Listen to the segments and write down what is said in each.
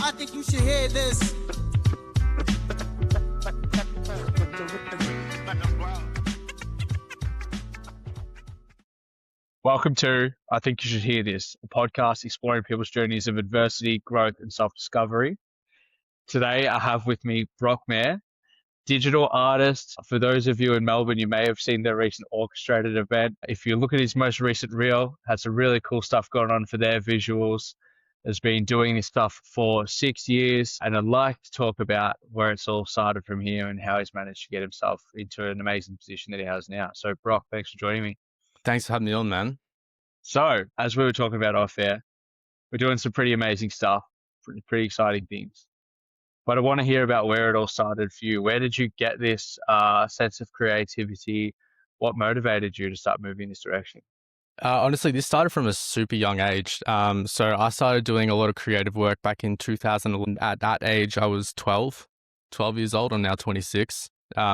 I think you should hear this. Welcome to I Think You Should Hear This, a podcast exploring people's journeys of adversity, growth, and self-discovery. Today, I have with me Mair, digital artist. For those of you in Melbourne, you may have seen their recent orchestrated event. If you look at his most recent reel, has some really cool stuff going on for their visuals. Has been doing this stuff for 6 years, and I'd like to talk about where it's all started from here and how he's managed to get himself into an amazing position that he has now. So, Brock, thanks for joining me. Thanks for having me on, man. So, as we were talking about off air, we're doing some pretty amazing stuff, pretty exciting things. But I want to hear about where it all started for you. Where did you get this sense of creativity? What motivated you to start moving in this direction? Honestly, this started from a super young age. So I started doing a lot of creative work back in 2000. At that age, I was 12 years old. I'm now 26.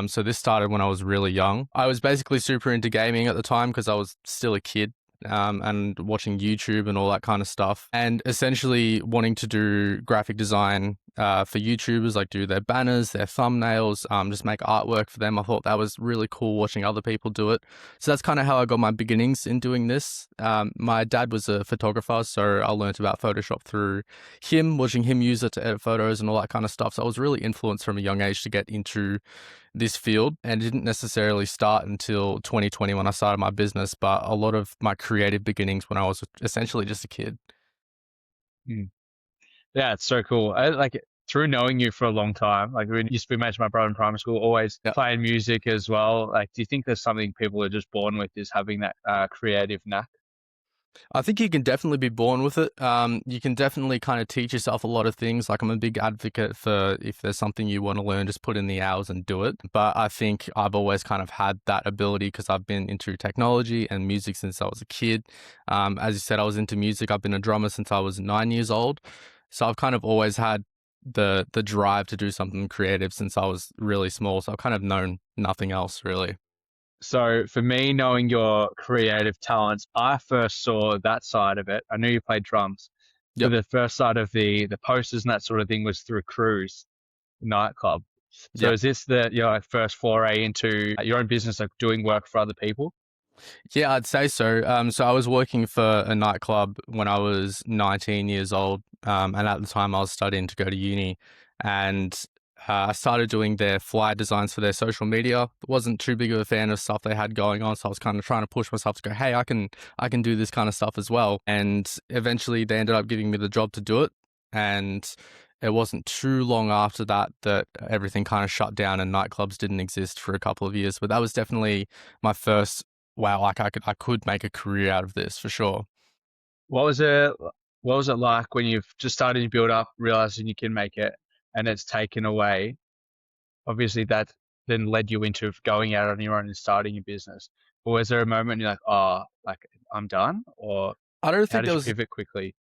So this started when I was really young. I was basically super into gaming at the time because I was still a kid. And watching YouTube and all that kind of stuff, and essentially wanting to do graphic design for YouTubers, like do their banners, their thumbnails, just make artwork for them. I thought that was really cool watching other people do it. So that's kind of how I got my beginnings in doing this. My dad was a photographer, so I learned about Photoshop through him, watching him use it to edit photos and all that kind of stuff. So I was really influenced from a young age to get into this field, and it didn't necessarily start until 2020 when I started my business, but a lot of my creative beginnings when I was essentially just a kid. Yeah, it's so cool. Through knowing you for a long time, like we used to be mates with my brother in primary school, always playing music as well. Like, do you think there's something people are just born with, is having that creative knack? I think you can definitely be born with it. You can definitely kind of teach yourself a lot of things. Like, I'm a big advocate for, if there's something you want to learn, just put in the hours and do it. But I think I've always kind of had that ability because I've been into technology and music since I was a kid. As you said, I was into music. I've been a drummer since I was 9 years old. So I've kind of always had the drive to do something creative since I was really small. So I've kind of known nothing else really. So for me, knowing your creative talents, I first saw that side of it. I knew you played drums. Yep. But the first side of the posters and that sort of thing was through Cruise nightclub. So Yep. is this your first foray into your own business, like doing work for other people? Yeah, I'd say so. So I was working for a nightclub when I was 19 years old. And at the time I was studying to go to uni, and I started doing their flyer designs for their social media. Wasn't too big of a fan of stuff they had going on, so I was kind of trying to push myself to go, hey, I can do this kind of stuff as well. And eventually they ended up giving me the job to do it. And it wasn't too long after that everything kind of shut down and nightclubs didn't exist for a couple of years. But that was definitely my first, wow, like I could make a career out of this for sure. What was it like when you've just started to build up, realizing you can make it, and it's taken away? Obviously, that then led you into going out on your own and starting your business. Or was there a moment you're like, oh, like I'm done? Or I don't how think did there you was pivot quickly?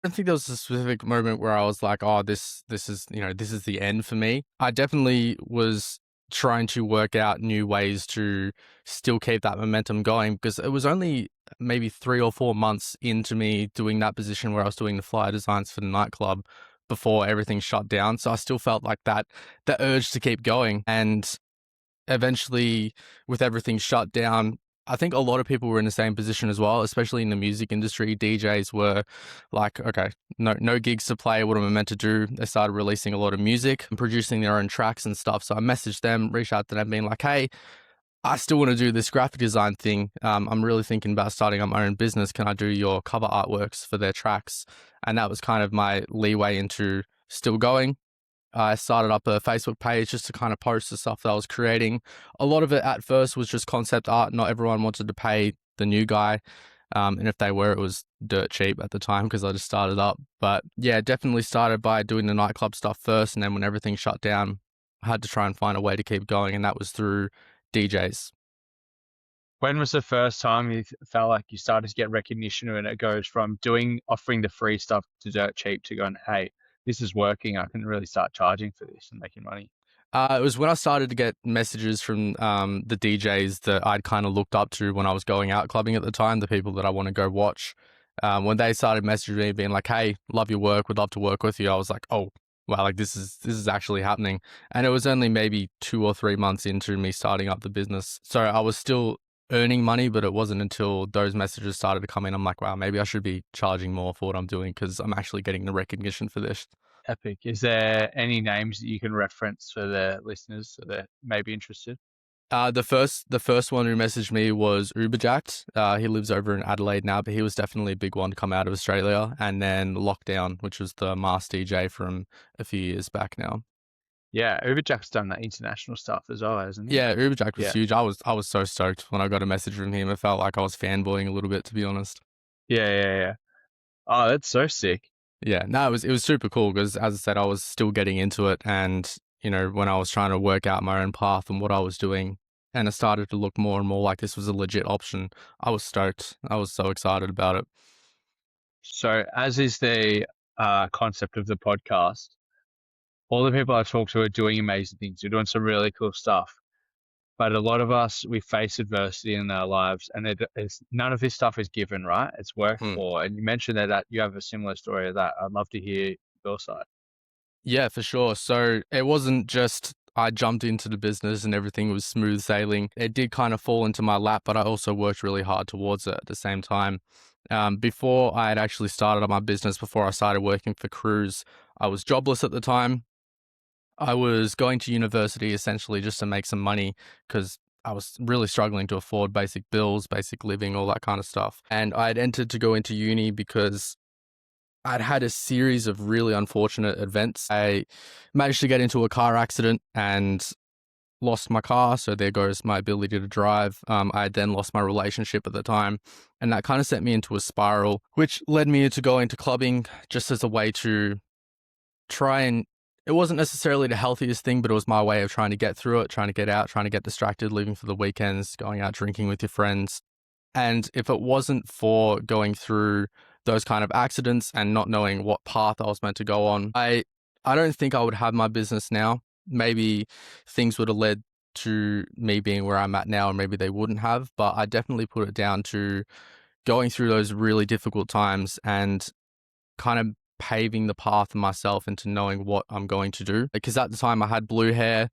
I don't think there was a specific moment where I was like, oh, this is, this is the end for me. I definitely was trying to work out new ways to still keep that momentum going, because it was only maybe 3 or 4 months into me doing that position where I was doing the flyer designs for the nightclub before everything shut down. So I still felt like the urge to keep going. And eventually, with everything shut down, I think a lot of people were in the same position as well, especially in the music industry. DJs were like, okay, no gigs to play. What am I meant to do? They started releasing a lot of music and producing their own tracks and stuff. So I messaged them, reached out to them, being like, hey, I still want to do this graphic design thing. I'm really thinking about starting up my own business. Can I do your cover artworks for their tracks? And that was kind of my leeway into still going. I started up a Facebook page just to kind of post the stuff that I was creating. A lot of it at first was just concept art. Not everyone wanted to pay the new guy. And if they were, it was dirt cheap at the time because I just started up. But yeah, definitely started by doing the nightclub stuff first. And then when everything shut down, I had to try and find a way to keep going. And that was through DJs. When was the first time you felt like you started to get recognition, and it goes from offering the free stuff to dirt cheap to going, hey, this is working, I can really start charging for this and making money? It was when I started to get messages from the DJs that I'd kind of looked up to when I was going out clubbing at the time, the people that I want to go watch. When they started messaging me being like, "Hey, love your work, would love to work with you," I was like, "Oh, wow, like this is actually happening." And it was only maybe 2 or 3 months into me starting up the business, so I was still earning money, but it wasn't until those messages started to come in, I'm like, wow, maybe I should be charging more for what I'm doing because I'm actually getting the recognition for this. Epic. Is there any names that you can reference for the listeners so that may be interested? The first one who messaged me was Uberjacked. He lives over in Adelaide now, but he was definitely a big one to come out of Australia. And then Lockdown, which was the Mars DJ from a few years back now. Yeah, Uberjack's done that international stuff as well, hasn't he? Yeah, Uberjacked was Yeah, huge. I was so stoked when I got a message from him. It felt like I was fanboying a little bit, to be honest. yeah. Oh, that's so sick. Yeah, no, it was super cool because, as I said, I was still getting into it, and when I was trying to work out my own path and what I was doing, and it started to look more and more like this was a legit option. I was stoked. I was so excited about it. So, as is the concept of the podcast, all the people I talk to are doing amazing things. They're doing some really cool stuff. But a lot of us, we face adversity in our lives, and none of this stuff is given, right? It's worked Hmm. for. And you mentioned that you have a similar story of that. I'd love to hear your side. Yeah, for sure. So it wasn't just I jumped into the business and everything was smooth sailing. It did kind of fall into my lap, but I also worked really hard towards it at the same time. Before I had actually started up my business, before I started working for Cruise, I was jobless at the time. I was going to university essentially just to make some money because I was really struggling to afford basic bills, basic living, all that kind of stuff. And I had entered to go into uni because I'd had a series of really unfortunate events. I managed to get into a car accident and lost my car, so there goes my ability to drive. I had then lost my relationship at the time, and that kind of sent me into a spiral, which led me to go into clubbing just as a way to try and it wasn't necessarily the healthiest thing, but it was my way of trying to get through it, trying to get out, trying to get distracted, leaving for the weekends, going out drinking with your friends. And if it wasn't for going through those kind of accidents and not knowing what path I was meant to go on, I don't think I would have my business now. Maybe things would have led to me being where I'm at now, and maybe they wouldn't have. But I definitely put it down to going through those really difficult times and kind of paving the path for myself into knowing what I'm going to do. Because at the time I had blue hair,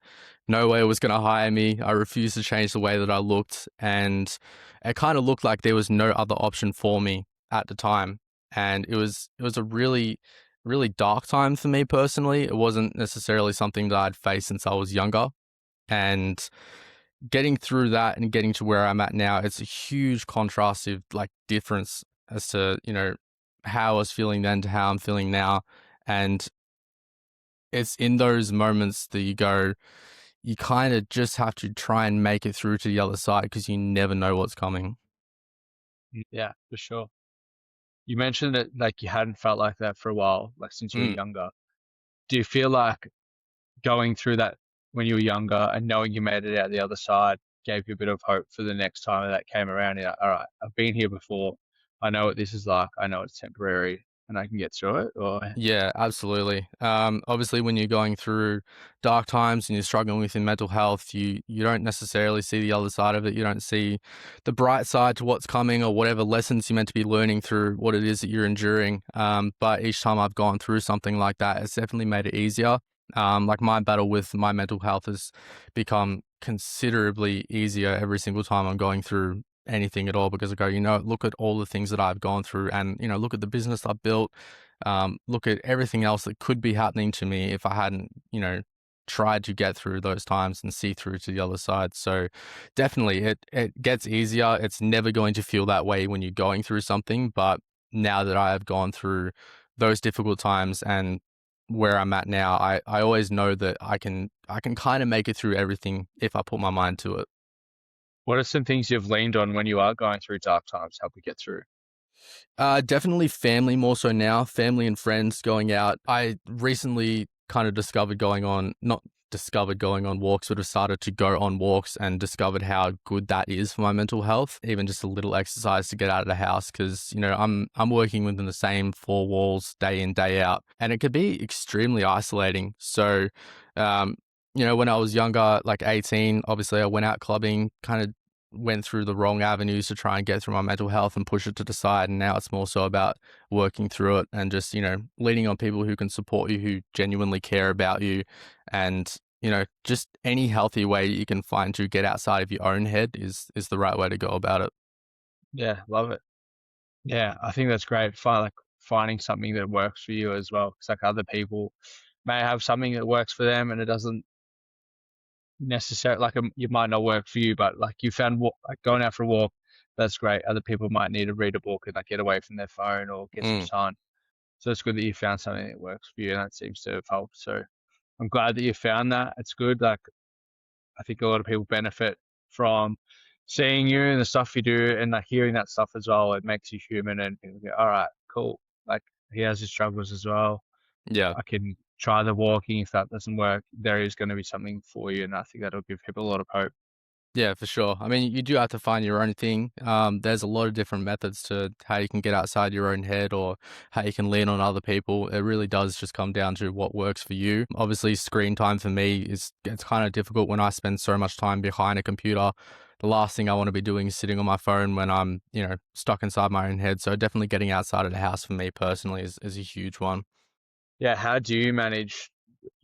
nowhere was going to hire me. I refused to change the way that I looked, and it kind of looked like there was no other option for me at the time. And it was a really really dark time for me personally. It wasn't necessarily something that I'd faced since I was younger, and getting through that and getting to where I'm at now, it's a huge contrastive like difference as to, how I was feeling then to how I'm feeling now. And it's in those moments that you kind of just have to try and make it through to the other side because you never know what's coming. Yeah, for sure. You mentioned that like you hadn't felt like that for a while, like since you were Mm. younger. Do you feel like going through that when you were younger and knowing you made it out the other side gave you a bit of hope for the next time that came around? You're like, all right, I've been here before. I know what this is like. I know it's temporary and I can get through it. Or Yeah, absolutely. Obviously, when you're going through dark times and you're struggling with your mental health, you don't necessarily see the other side of it. You don't see the bright side to what's coming or whatever lessons you're meant to be learning through what it is that you're enduring. But each time I've gone through something like that, it's definitely made it easier. Like my battle with my mental health has become considerably easier every single time I'm going through anything at all because I go, look at all the things that I've gone through and, look at the business I've built, look at everything else that could be happening to me if I hadn't, tried to get through those times and see through to the other side. So definitely it gets easier. It's never going to feel that way when you're going through something. But now that I have gone through those difficult times and where I'm at now, I always know that I can kind of make it through everything if I put my mind to it. what are some things you've leaned on when you are going through dark times, help you get through? Definitely family more so now, family and friends going out. I recently kind of not discovered going on walks, but have started to go on walks and discovered how good that is for my mental health. Even just a little exercise to get out of the house because, I'm working within the same four walls day in, day out, and it could be extremely isolating. So, when I was younger, like 18, obviously I went out clubbing, kind of went through the wrong avenues to try and get through my mental health and push it to the side. And now it's more so about working through it and just, leaning on people who can support you, who genuinely care about you. And, just any healthy way you can find to get outside of your own head is the right way to go about it. Yeah, love it. Yeah, I think that's great. Finding something that works for you as well. Because like other people may have something that works for them, and it doesn't necessarily you might not work for you, but like you found like going out for a walk, that's great. Other people might need to read a book and like get away from their phone or get some Mm. sun. So it's good that you found something that works for you, and that seems to have helped. So I'm glad that you found that. It's good. Like I think a lot of people benefit from seeing you and the stuff you do, and like hearing that stuff as well. It makes you human, and people go, "All right, cool." Like he has his struggles as well. Yeah. I can try the walking. If that doesn't work, there is going to be something for you, and I think that'll give people a lot of hope. Yeah, for sure. I mean, you do have to find your own thing. There's a lot of different methods to how you can get outside your own head or how you can lean on other people. It really does just come down to what works for you. Obviously, screen time for me it's kind of difficult when I spend so much time behind a computer. The last thing I want to be doing is sitting on my phone when I'm, stuck inside my own head. So definitely getting outside of the house for me personally is a huge one. Yeah, how do you manage?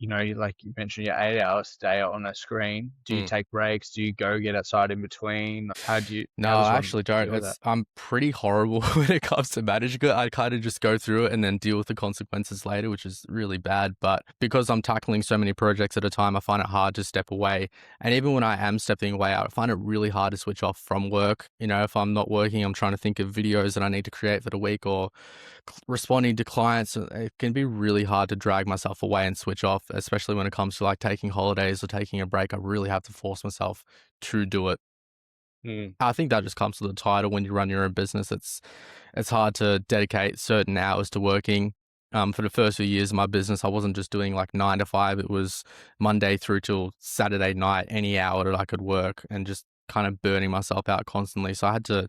Like you mentioned, your 8 hours a day on a screen. Do you Mm. take breaks? Do you go get outside in between? No, How does I one actually don't. deal with that? I'm pretty horrible when it comes to managing it. I kind of just go through it and then deal with the consequences later, which is really bad. But because I'm tackling so many projects at a time, I find it hard to step away. And even when I am stepping away, I find it really hard to switch off from work. If I'm not working, I'm trying to think of videos that I need to create for the week or responding to clients. It can be really hard to drag myself away and switch off, especially when it comes to like taking holidays or taking a break. I really have to force myself to do it. Mm. I think that just comes to the title when you run your own business. It's hard to dedicate certain hours to working. For the first few years of my business, I wasn't just doing like 9 to 5. It was Monday through till Saturday night, any hour that I could work, and just kind of burning myself out constantly. So I had to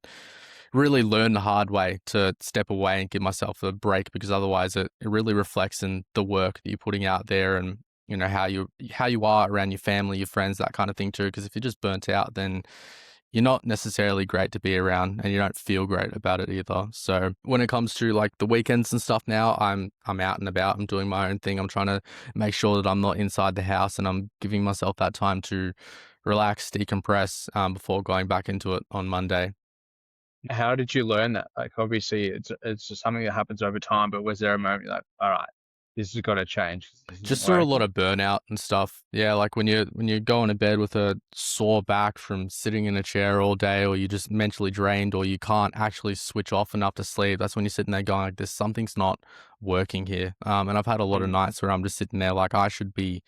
really learn the hard way to step away and give myself a break because otherwise it really reflects in the work that you're putting out there and how you are around your family, your friends, that kind of thing too. Because if you're just burnt out, then you're not necessarily great to be around and you don't feel great about it either. So when it comes to like the weekends and stuff now, I'm out and about, I'm doing my own thing. I'm trying to make sure that I'm not inside the house and I'm giving myself that time to relax, decompress, before going back into it on Monday. How did you learn that? Like, obviously, it's just something that happens over time. But was there a moment you're like, all right, this has got to change 'cause this isn't Just through a lot working? of burnout and stuff. Yeah, like when you're going to bed with a sore back from sitting in a chair all day, or you're just mentally drained, or you can't actually switch off enough to sleep. That's when you're sitting there going like, "There's something's not working here." And I've had a lot of Mm. nights where I'm just sitting there like I should be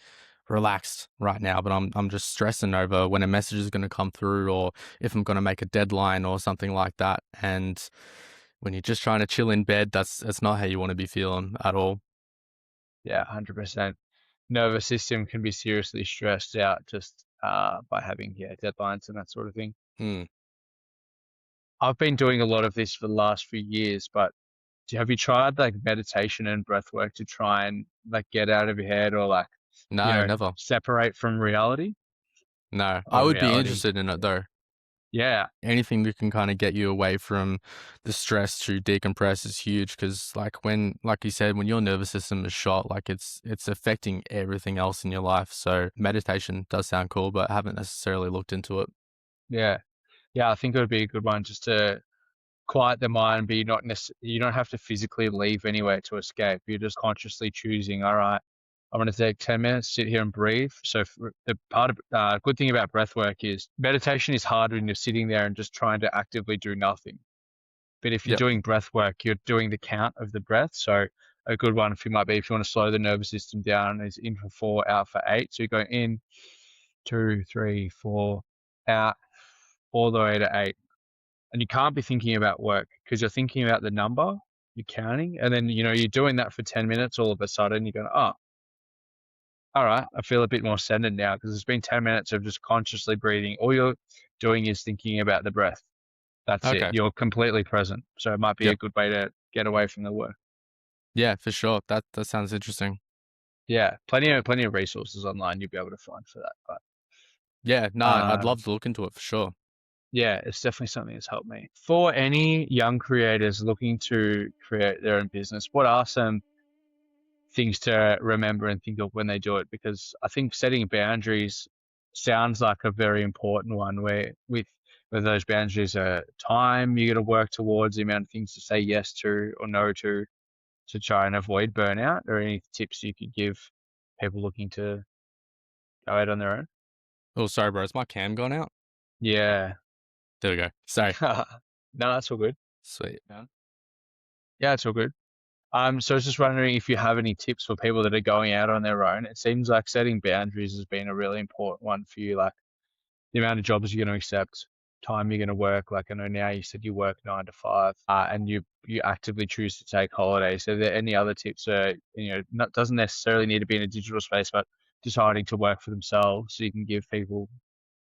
relaxed right now, but I'm just stressing over when a message is going to come through, or if I'm going to make a deadline or something like that. And when you're just trying to chill in bed, that's not how you want to be feeling at all. Yeah, 100%. Nervous system can be seriously stressed out just by having deadlines and that sort of thing. Hmm. I've been doing a lot of this for the last few years, but have you tried like meditation and breath work to try and like get out of your head or like, No, never. separate from reality No, I or would be reality? interested in it though. Yeah. Anything that can kind of get you away from the stress to decompress is huge because, like you said, when your nervous system is shot, like it's affecting everything else in your life. So meditation does sound cool, but I haven't necessarily looked into it. Yeah. Yeah. I think it would be a good one just to quiet the mind, but you don't have to physically leave anywhere to escape. You're just consciously choosing, all right, I'm going to take 10 minutes, sit here and breathe. So the part of good thing about breath work is meditation is hard when you're sitting there and just trying to actively do nothing. But if you're Yep. doing breath work, you're doing the count of the breath. So a good one for you might be if you want to slow the nervous system down is in for 4, out for 8. So you go in, 2, 3, 4, out, all the way to 8. And you can't be thinking about work because you're thinking about the number, you're counting, and then you're doing that for 10 minutes. All of a sudden, you're going, oh, all right, I feel a bit more centered now because it's been 10 minutes of just consciously breathing. All you're doing is thinking about the breath. That's it. Okay. You're completely present. So it might be a Yep. good way to get away from the work. Yeah, for sure. That sounds interesting. Yeah, plenty of resources online you'll be able to find for that. But Yeah. No, I'd um, love to look into it for sure. Yeah, it's definitely something that's helped me. For any young creators looking to create their own business, what are some things to remember and think of when they do it? Because I think setting boundaries sounds like a very important one where with whether those boundaries are time you're going to work towards, the amount of things to say yes to or no to try and avoid burnout, or any tips you could give people looking to go out on their own? Oh, sorry, bro. Is my cam gone out? Yeah. There we go. Sorry. No, that's all good. Sweet. Yeah, it's all good. So I was just wondering if you have any tips for people that are going out on their own. It seems like setting boundaries has been a really important one for you, like the amount of jobs you're going to accept, time you're going to work. Like I know now you said you work 9 to 5, and you actively choose to take holidays. So are there any other tips? Not doesn't necessarily need to be in a digital space, but deciding to work for themselves so you can give people.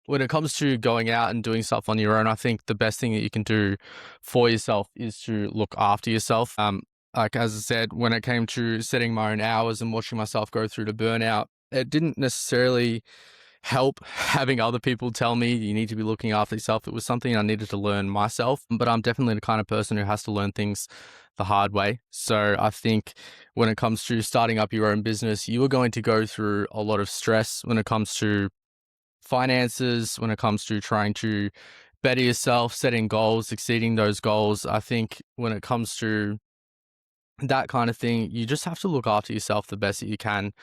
When it comes to going out and doing stuff on your own, I think the best thing that you can do for yourself is to look after yourself. Like as I said, when it came to setting my own hours and watching myself go through the burnout, it didn't necessarily help having other people tell me you need to be looking after yourself. It was something I needed to learn myself, but I'm definitely the kind of person who has to learn things the hard way. So I think when it comes to starting up your own business, you are going to go through a lot of stress when it comes to finances, when it comes to trying to better yourself, setting goals, exceeding those goals. I think when it comes to that kind of thing, you just have to look after yourself the best that you can,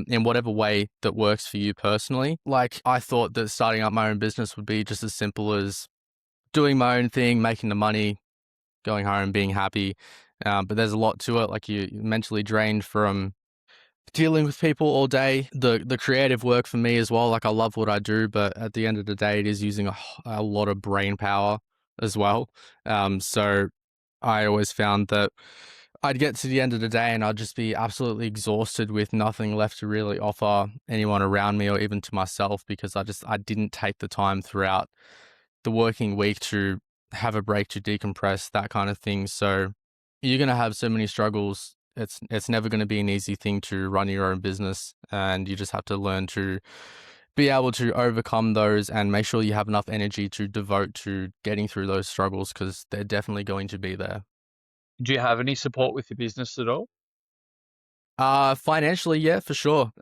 in whatever way that works for you personally. Like, I thought that starting up my own business would be just as simple as doing my own thing, making the money, going home, being happy. But there's a lot to it. Like, you're mentally drained from dealing with people all day. The creative work for me as well. Like, I love what I do, but at the end of the day, it is using a lot of brain power as well. So I always found that I'd get to the end of the day and I'd just be absolutely exhausted with nothing left to really offer anyone around me or even to myself, because I didn't take the time throughout the working week to have a break, to decompress, that kind of thing. So you're going to have so many struggles. It's never going to be an easy thing to run your own business, and you just have to learn to be able to overcome those and make sure you have enough energy to devote to getting through those struggles, because they're definitely going to be there. Do you have any support with your business at all? Financially, yeah, for sure.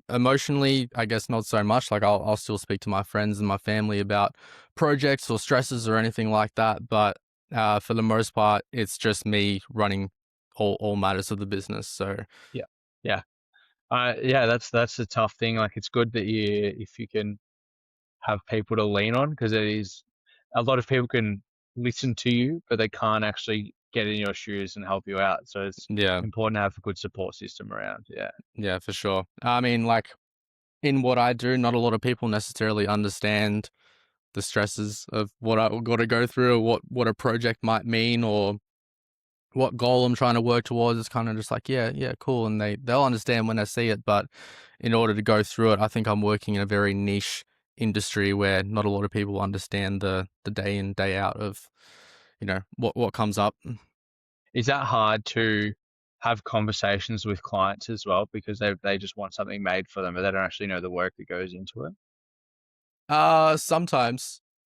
Emotionally, I guess not so much. Like, I'll still speak to my friends and my family about projects or stresses or anything like that. But for the most part, it's just me running all matters of the business. So Yeah. Yeah. Yeah, that's a tough thing. Like it's good that if you can have people to lean on, because it is a lot of people can listen to you, but they can't actually get in your shoes and help you out. So it's yeah, important to have a good support system around. Yeah. yeah, for sure. I mean, like, in what I do, not a lot of people necessarily understand the stresses of what I got to go through, or what a project might mean, or what goal I'm trying to work towards. Is kind of just like, yeah, yeah, cool. And they'll understand when they see it. But in order to go through it, I think I'm working in a very niche industry where not a lot of people understand the day in, day out of, what comes up. Is that hard to have conversations with clients as well, because they just want something made for them, but they don't actually know the work that goes into it?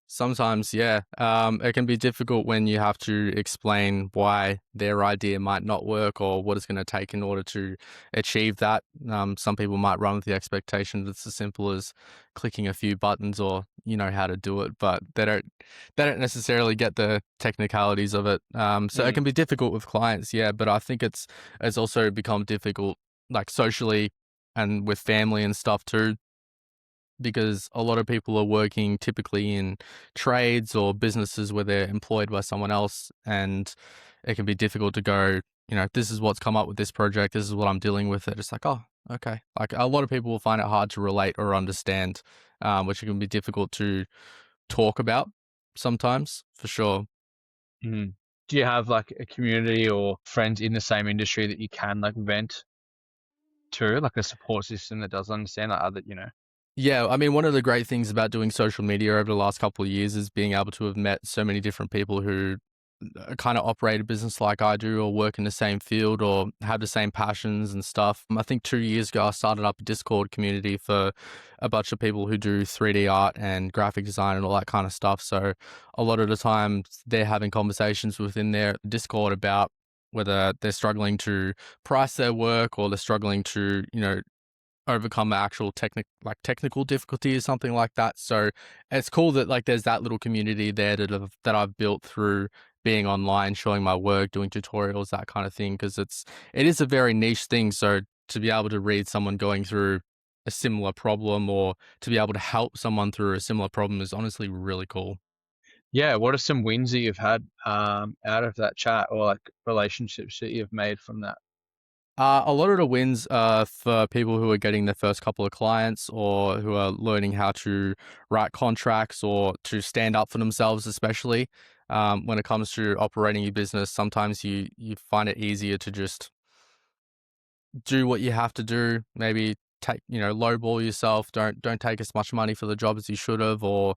Sometimes, yeah. It can be difficult when you have to explain why their idea might not work or what it's going to take in order to achieve that. Some people might run with the expectation that it's as simple as clicking a few buttons, or you know how to do it, but they don't necessarily get the technicalities of it. So it Mm. can be difficult with clients, yeah. But I think it's also become difficult, like, socially and with family and stuff too, because a lot of people are working typically in trades or businesses where they're employed by someone else, and it can be difficult to go, this is what's come up with this project, this is what I'm dealing with it. It's like, oh, okay. Like, a lot of people will find it hard to relate or understand, which can be difficult to talk about sometimes, for sure. Mm. Do you have like a community or friends in the same industry that you can like vent to, like a support system that does understand, like other? Yeah, I mean, one of the great things about doing social media over the last couple of years is being able to have met so many different people who kind of operate a business like I do, or work in the same field, or have the same passions and stuff. I think 2 years ago I started up a Discord community for a bunch of people who do 3D art and graphic design and all that kind of stuff. So a lot of the time they're having conversations within their Discord about whether they're struggling to price their work, or they're struggling to, overcome actual technical difficulty or something like that. So it's cool that like there's that little community there that I've built through being online, showing my work, doing tutorials, that kind of thing, because it is a very niche thing. So to be able to read someone going through a similar problem, or to be able to help someone through a similar problem, is honestly really cool. Yeah, what are some wins that you've had out of that chat, or like relationships that you've made from that? A lot of the wins are for people who are getting their first couple of clients, or who are learning how to write contracts, or to stand up for themselves, especially when it comes to operating your business. Sometimes you find it easier to just do what you have to do. Maybe take, lowball yourself. Don't take as much money for the job as you should have, or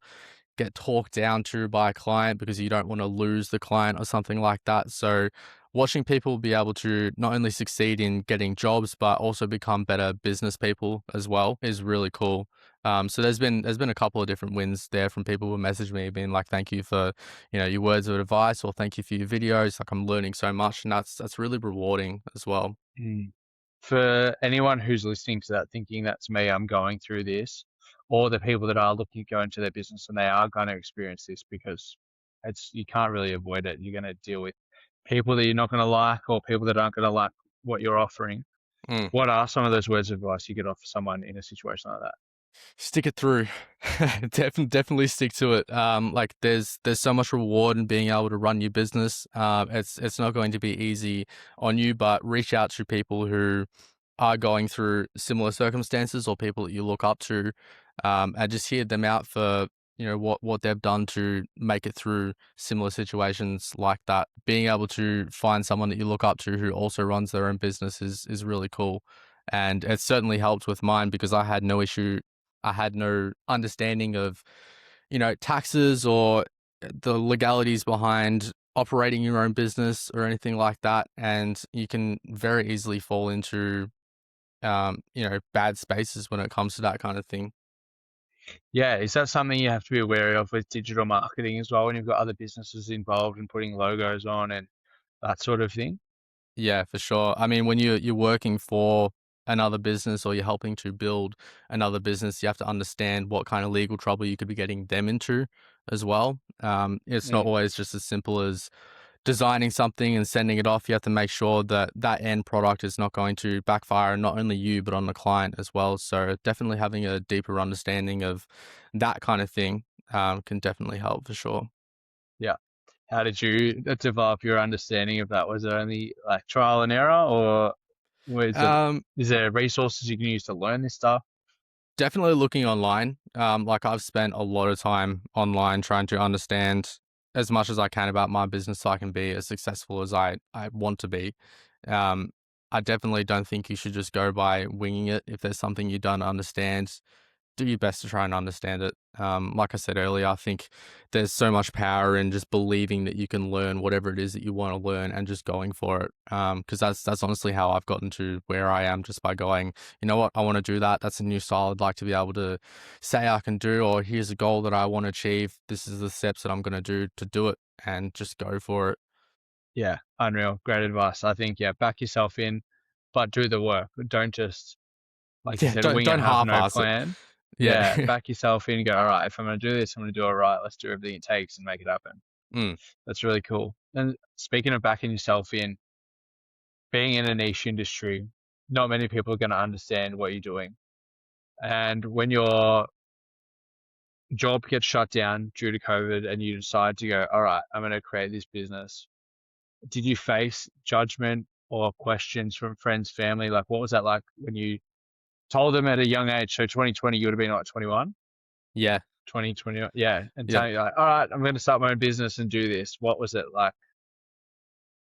get talked down to by a client because you don't want to lose the client or something like that. So watching people be able to not only succeed in getting jobs but also become better business people as well is really cool. So there's been a couple of different wins there from people who message me being like, thank you for, your words of advice, or thank you for your videos. Like, I'm learning so much, and that's really rewarding as well. Mm. For anyone who's listening to that thinking that's me, I'm going through this, or the people that are looking to go into their business and they are going to experience this, because you can't really avoid it. You're going to deal with people that you're not going to like, or people that aren't going to like what you're offering. Mm. What are some of those words of advice you could offer someone in a situation like that? Stick it through. Definitely stick to it. Like there's so much reward in being able to run your business. It's not going to be easy on you, but reach out to people who are going through similar circumstances, or people that you look up to, and just hear them out for, what they've done to make it through similar situations like that. Being able to find someone that you look up to who also runs their own business is really cool. And it certainly helped with mine, because I had no understanding of, taxes, or the legalities behind operating your own business or anything like that. And you can very easily fall into, bad spaces when it comes to that kind of thing. Yeah, is that something you have to be aware of with digital marketing as well when you've got other businesses involved and putting logos on and that sort of thing? Yeah, for sure. I mean, when you're working for another business, or you're helping to build another business, you have to understand what kind of legal trouble you could be getting them into as well. It's not Mm. always just as simple as designing something and sending it off. You have to make sure that that end product is not going to backfire on not only you but on the client as well. So definitely having a deeper understanding of that kind of thing can definitely help for sure. Yeah. How did you develop your understanding of that? Was it only like trial and error, or was it, Um, is there resources you can use to learn this stuff? Definitely looking online. Like, I've spent a lot of time online trying to understand as much as I can about my business, so I can be as successful as I want to be. Um, I definitely don't think you should just go by winging it. If there's something you don't understand, do your best to try and understand it. Like I said earlier, I think there's so much power in just believing that you can learn whatever it is that you want to learn, and just going for it. Because that's honestly how I've gotten to where I am, just by going, you know what, I want to do that. That's a new style I'd like to be able to say I can do, or here's a goal that I want to achieve. This is the steps that I'm going to do it, and just go for it. Yeah, unreal. Great advice. I think, yeah, back yourself in, but do the work. Don't just, like you Yeah, said, don't wing it, don't have no half-ass it. plan. Yeah, Yeah. back yourself in, go, all right, if I'm going to do this, I'm going to do it right. Let's do everything it takes and make it happen. Mm, That's really cool. And speaking of backing yourself in, being in a niche industry, not many people are going to understand what you're doing. And when your job gets shut down due to COVID and you decide to go, all right, I'm going to create this business, did you face judgment or questions from friends, family? Like, what was that like when you told them at a young age? So 2020, you would have been like 21, yeah. 2020, yeah. And Yeah. telling you like, all right, I'm going to start my own business and do this. What was it like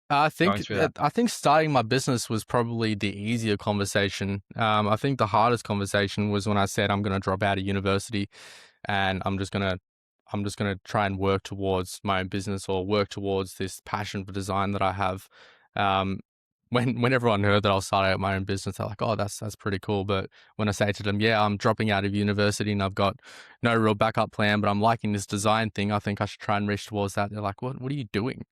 going through that? I think starting my business was probably the easier conversation. I think the hardest conversation was when I said I'm going to drop out of university, and I'm just going to try and work towards my own business or work towards this passion for design that I have. Um, when everyone heard that I was starting out my own business, they're like, "Oh, that's pretty cool." But when I say to them, "Yeah, I'm dropping out of university and I've got no real backup plan, but I'm liking this design thing. I think I should try and reach towards that." They're like, "What are you doing?"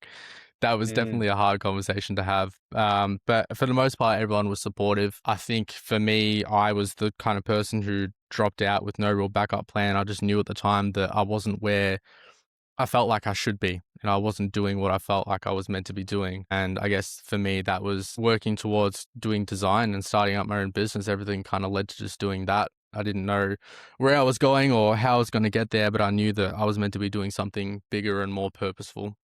That was Mm. definitely a hard conversation to have. But for the most part, everyone was supportive. I think for me, I was the kind of person who dropped out with no real backup plan. I just knew at the time that I wasn't where I felt like I should be. I wasn't doing what I felt like I was meant to be doing. And I guess for me, that was working towards doing design and starting up my own business. Everything kind of led to just doing that. I didn't know where I was going or how I was going to get there, but I knew that I was meant to be doing something bigger and more purposeful.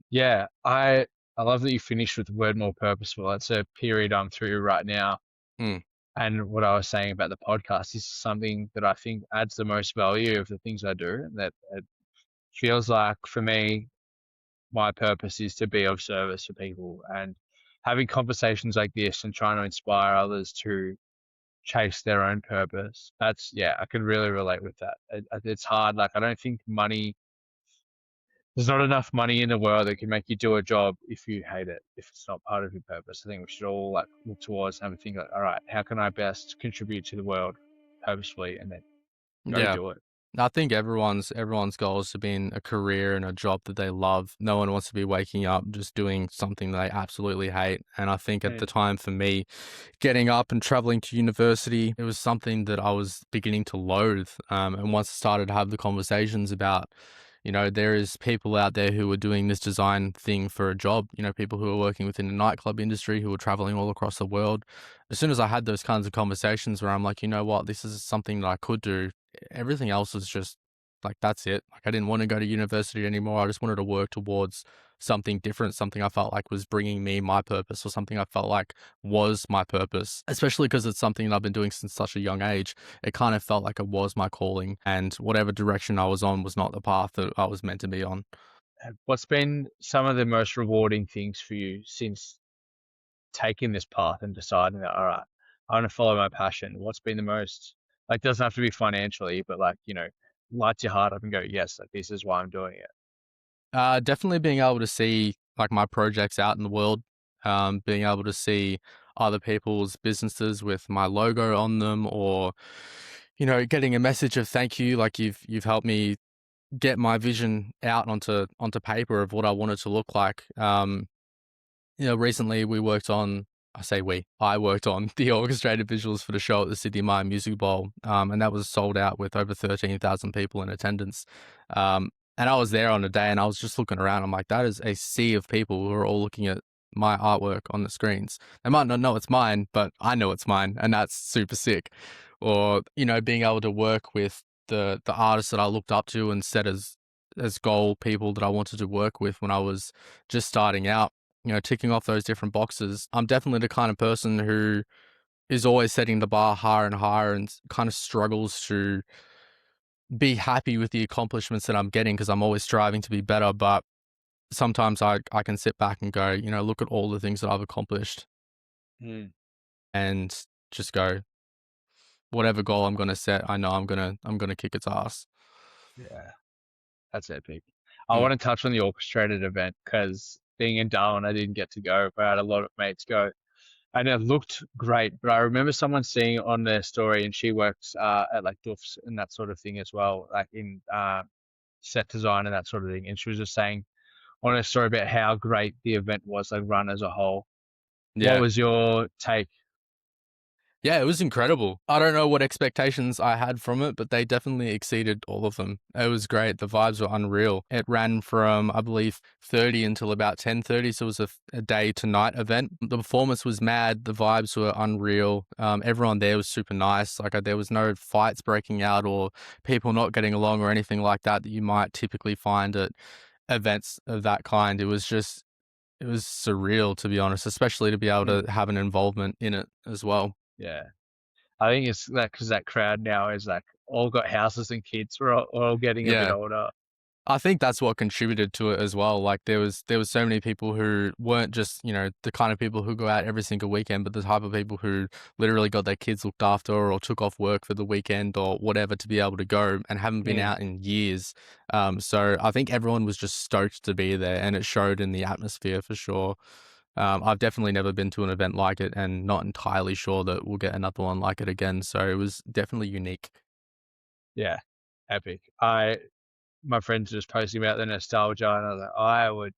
Yeah, I love that you finished with the word more purposeful. That's a period I'm through right now. Mm, And what I was saying about the podcast is something that I think adds the most value of the things I do. And that it feels like for me, my purpose is to be of service for people and having conversations like this and trying to inspire others to chase their own purpose. That's, yeah, I can really relate with that. It's hard. Like, I don't think there's not enough money in the world that can make you do a job if you hate it, if it's not part of your purpose. I think we should all like look towards and have a think like, all right, how can I best contribute to the world purposefully, and then go yeah. do it. I think everyone's goal is to be in a career and a job that they love. No one wants to be waking up just doing something they absolutely hate. And I think at the Mm, time for me, getting up and traveling to university, it was something that I was beginning to loathe. And once I started to have the conversations about, there is people out there who are doing this design thing for a job, people who are working within the nightclub industry, who are traveling all across the world. As soon as I had those kinds of conversations where I'm like, you know what, this is something that I could do, everything else was just like, that's it. Like, I didn't want to go to university anymore. I just wanted to work towards something different, something I felt like was bringing me my purpose, or something I felt like was my purpose, especially because it's something that I've been doing since such a young age. It kind of felt like it was my calling, and whatever direction I was on was not the path that I was meant to be on. What's been some of the most rewarding things for you since taking this path and deciding that, all right, I want to follow my passion? What's been the most, like, doesn't have to be financially, but like, lights your heart up and go, yes, like this is why I'm doing it. Definitely being able to see like my projects out in the world, being able to see other people's businesses with my logo on them, or getting a message of thank you, like you've helped me get my vision out onto paper of what I want it to look like. Recently we worked on, I say we, I worked on the orchestrated visuals for the show at the Sydney Mair Music Bowl, and that was sold out with over 13,000 people in attendance. And I was there on a day and I was just looking around. I'm like, that is a sea of people who are all looking at my artwork on the screens. They might not know it's mine, but I know it's mine, and that's super sick. Or, being able to work with the artists that I looked up to and set as goal people that I wanted to work with when I was just starting out, ticking off those different boxes. I'm definitely the kind of person who is always setting the bar higher and higher and kind of struggles to be happy with the accomplishments that I'm getting because I'm always striving to be better. But sometimes I can sit back and go, look at all the things that I've accomplished Mm, and just go, whatever goal I'm going to set, I know I'm going to kick its ass. yeah, that's epic. I Mm, want to touch on the orchestrated event because being in Darwin, I didn't get to go, but I had a lot of mates go. And it looked great. But I remember someone seeing on their story, and she works at like Duff's and that sort of thing as well, like in set design and that sort of thing. And she was just saying on her story about how great the event was, like run as a whole. What yeah. was your take? Yeah, it was incredible. I don't know what expectations I had from it, but they definitely exceeded all of them. It was great. The vibes were unreal. It ran from, I believe, 30 until about 10:30, so it was a day to night event. The performance was mad. The vibes were unreal. Everyone there was super nice. Like, there was no fights breaking out or people not getting along or anything like that that you might typically find at events of that kind. It was surreal, to be honest, especially to be able Mm, to have an involvement in it as well. yeah, I think it's that because that crowd now is like all got houses and kids. We're all getting a bit Yeah. older. I think that's what contributed to it as well. Like there was so many people who weren't just, the kind of people who go out every single weekend, but the type of people who literally got their kids looked after or took off work for the weekend or whatever to be able to go and haven't been Mm, out in years. So I think everyone was just stoked to be there and it showed in the atmosphere for sure. I've definitely never been to an event like it and not entirely sure that we'll get another one like it again. So it was definitely unique. yeah, epic. My friends were just posting about the nostalgia, and I was like, I would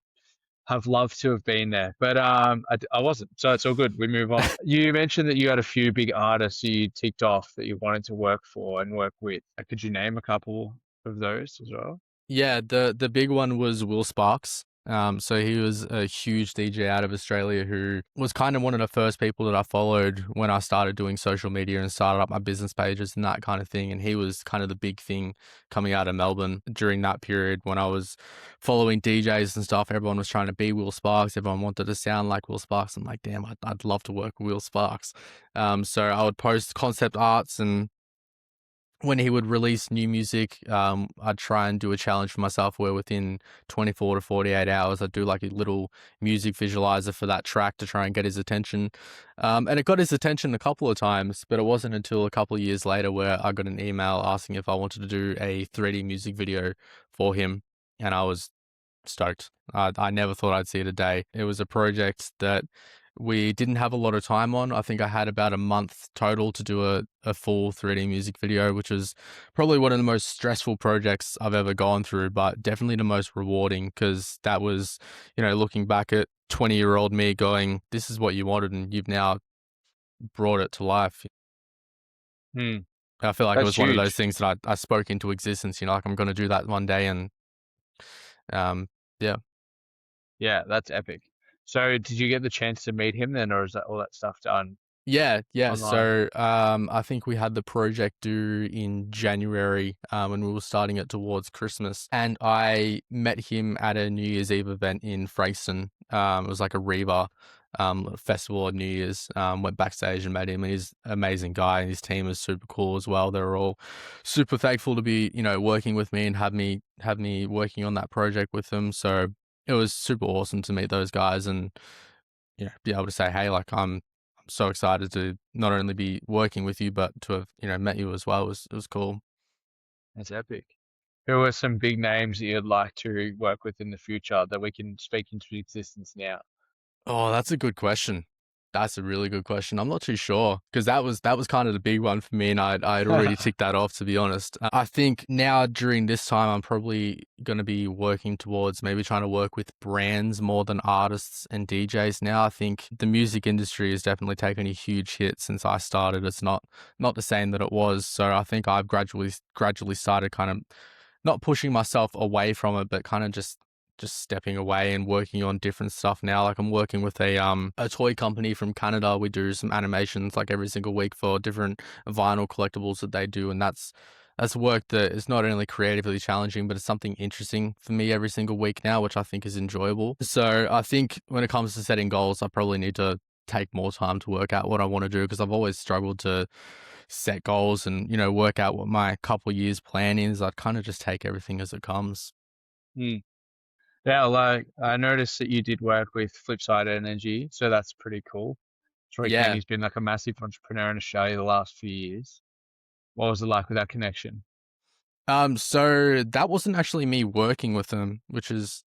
have loved to have been there, but I wasn't. So it's all good. We move on. You mentioned that you had a few big artists you ticked off that you wanted to work for and work with. Could you name a couple of those as well? Yeah, the big one was Will Sparks. So he was a huge DJ out of Australia who was kind of one of the first people that I followed when I started doing social media and started up my business pages and that kind of thing. And he was kind of the big thing coming out of Melbourne during that period when I was following DJs and stuff. Everyone was trying to be Will Sparks. Everyone wanted to sound like Will Sparks. I'm like, damn, I'd love to work with Will Sparks. So I would post concept arts and when he would release new music, I'd try and do a challenge for myself where within 24 to 48 hours, I'd do like a little music visualizer for that track to try and get his attention. And it got his attention a couple of times, but it wasn't until a couple of years later where I got an email asking if I wanted to do a 3D music video for him. And I was stoked. I never thought I'd see it a day. It was a project that we didn't have a lot of time on. I think I had about a month total to do a full 3D music video, which is probably one of the most stressful projects I've ever gone through, but definitely the most rewarding because that was, looking back at 20-year-old me going, this is what you wanted and you've now brought it to life. Hmm, I feel like it that's was one of those huge. things that I spoke into existence, like I'm going to do that one day. And yeah. Yeah, that's epic. So did you get the chance to meet him then, or is that all that stuff done Yeah, yeah. online? So, I think we had the project due in January, and we were starting it towards Christmas. And I met him at a New Year's Eve event in Frankston. It was like a Reba festival on New Year's. Went backstage and met him, and he's an amazing guy. And his team is super cool as well. They were all super thankful to be, working with me and have me working on that project with them. So it was super awesome to meet those guys and be able to say, hey, like I'm so excited to not only be working with you, but to have, met you as well. It was cool. That's epic. Who are some big names that you'd like to work with in the future that we can speak into existence now? Oh, that's a good question. That's a really good question. I'm not too sure because that was kind of the big one for me, and I'd already ticked that off to be honest. I think now during this time, I'm probably going to be working towards maybe trying to work with brands more than artists and DJs. Now, I think the music industry has definitely taken a huge hit since I started. It's not the same that it was. So I think I've gradually started kind of not pushing myself away from it, but kind of just stepping away and working on different stuff now. Like I'm working with a toy company from Canada. We do some animations like every single week for different vinyl collectibles that they do, and that's work that is not only creatively challenging, but it's something interesting for me every single week now, which I think is enjoyable. So I think when it comes to setting goals, I probably need to take more time to work out what I want to do because I've always struggled to set goals and work out what my couple years plan is. I'd kind of just take everything as it comes. Hmm. Yeah, like I noticed that you did work with Flipside Energy, so that's pretty cool. Troy Yeah. Kenny's been like a massive entrepreneur in Australia the last few years. What was it like with that connection? So that wasn't actually me working with them, which is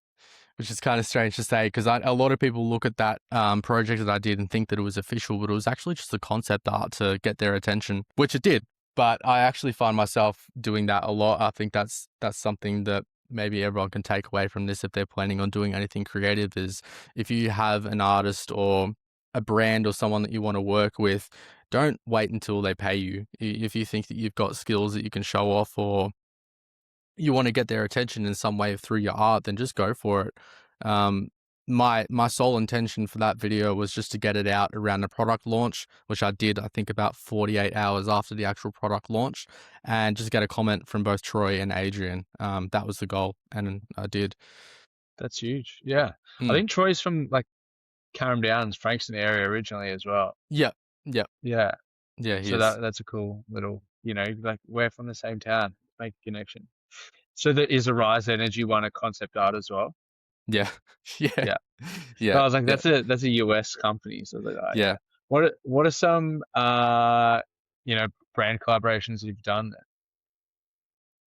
kind of strange to say because a lot of people look at that project that I did and think that it was official, but it was actually just a concept art to get their attention, which it did. But I actually find myself doing that a lot. I think that's something that maybe everyone can take away from this if they're planning on doing anything creative is if you have an artist or a brand or someone that you want to work with, don't wait until they pay you. If you think that you've got skills that you can show off or you want to get their attention in some way through your art, then just go for it. Um, my sole intention for that video was just to get it out around the product launch, which I did, I think, about 48 hours after the actual product launch, and just get a comment from both Troy and Adrian. That was the goal, and I did. That's huge. Yeah. I Mm. think Troy's from like Carrum Downs, Frankston area originally as well. Yeah, yeah, Yeah. yeah. He So is. that's a cool little, like we're from the same town. Make a connection. So there is a Rise Energy one at concept art as well. Yeah. Yeah. Yeah. Yeah. I was like, Yeah. that's a US company. So I was like, oh yeah. Yeah. What are some you know, brand collaborations you've done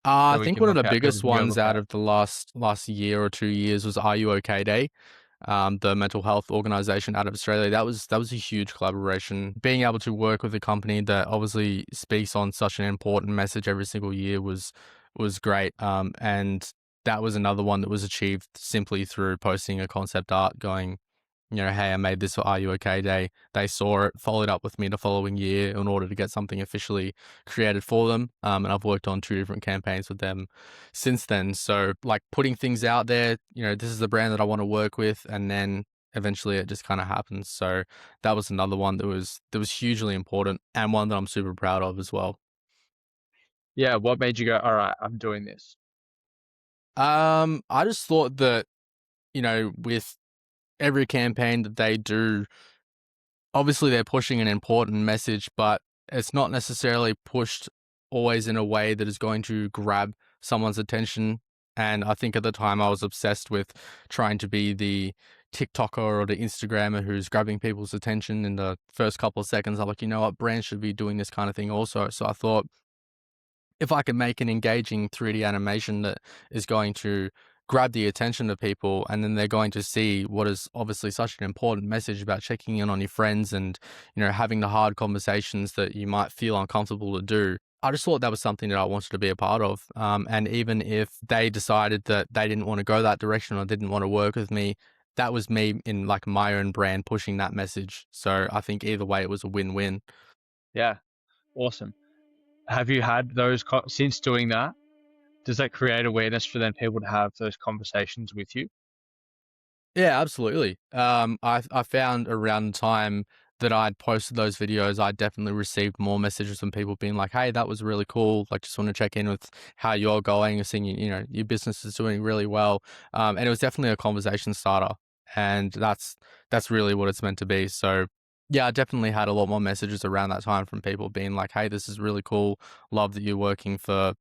I that we think can one of look the at, people biggest can go ones look out at? of the last year or 2 years was Are You OK Day? The mental health organization out of Australia. That was a huge collaboration. Being able to work with a company that obviously speaks on such an important message every single year was great. And that was another one that was achieved simply through posting a concept art, going, hey, I made this for Are You OK Day. They saw it, followed up with me the following year in order to get something officially created for them. And I've worked on 2 different campaigns with them since then. So, like, putting things out there, this is the brand that I want to work with, and then eventually it just kind of happens. So that was another one that was hugely important, and one that I'm super proud of as well. Yeah, what made you go, all right, I'm doing this? I just thought that, with every campaign that they do, obviously they're pushing an important message, but it's not necessarily pushed always in a way that is going to grab someone's attention. And I think at the time I was obsessed with trying to be the TikToker or the Instagrammer who's grabbing people's attention in the first couple of seconds. I'm like, you know what, brands should be doing this kind of thing also. So I thought, if I can make an engaging 3D animation that is going to grab the attention of people, and then they're going to see what is obviously such an important message about checking in on your friends and, having the hard conversations that you might feel uncomfortable to do. I just thought that was something that I wanted to be a part of. And even if they decided that they didn't want to go that direction or didn't want to work with me, that was me in like my own brand pushing that message. So I think either way, it was a win-win. Yeah, awesome. Have you had those since doing that? Does that create awareness for then people to have those conversations with you? Yeah, absolutely. I found around the time that I'd posted those videos, I definitely received more messages from people being like, "Hey, that was really cool. Like, just want to check in with how you're going and seeing your business is doing really well." And it was definitely a conversation starter, and that's really what it's meant to be. So, yeah, I definitely had a lot more messages around that time from people being like, "Hey, this is really cool. Love that you're working for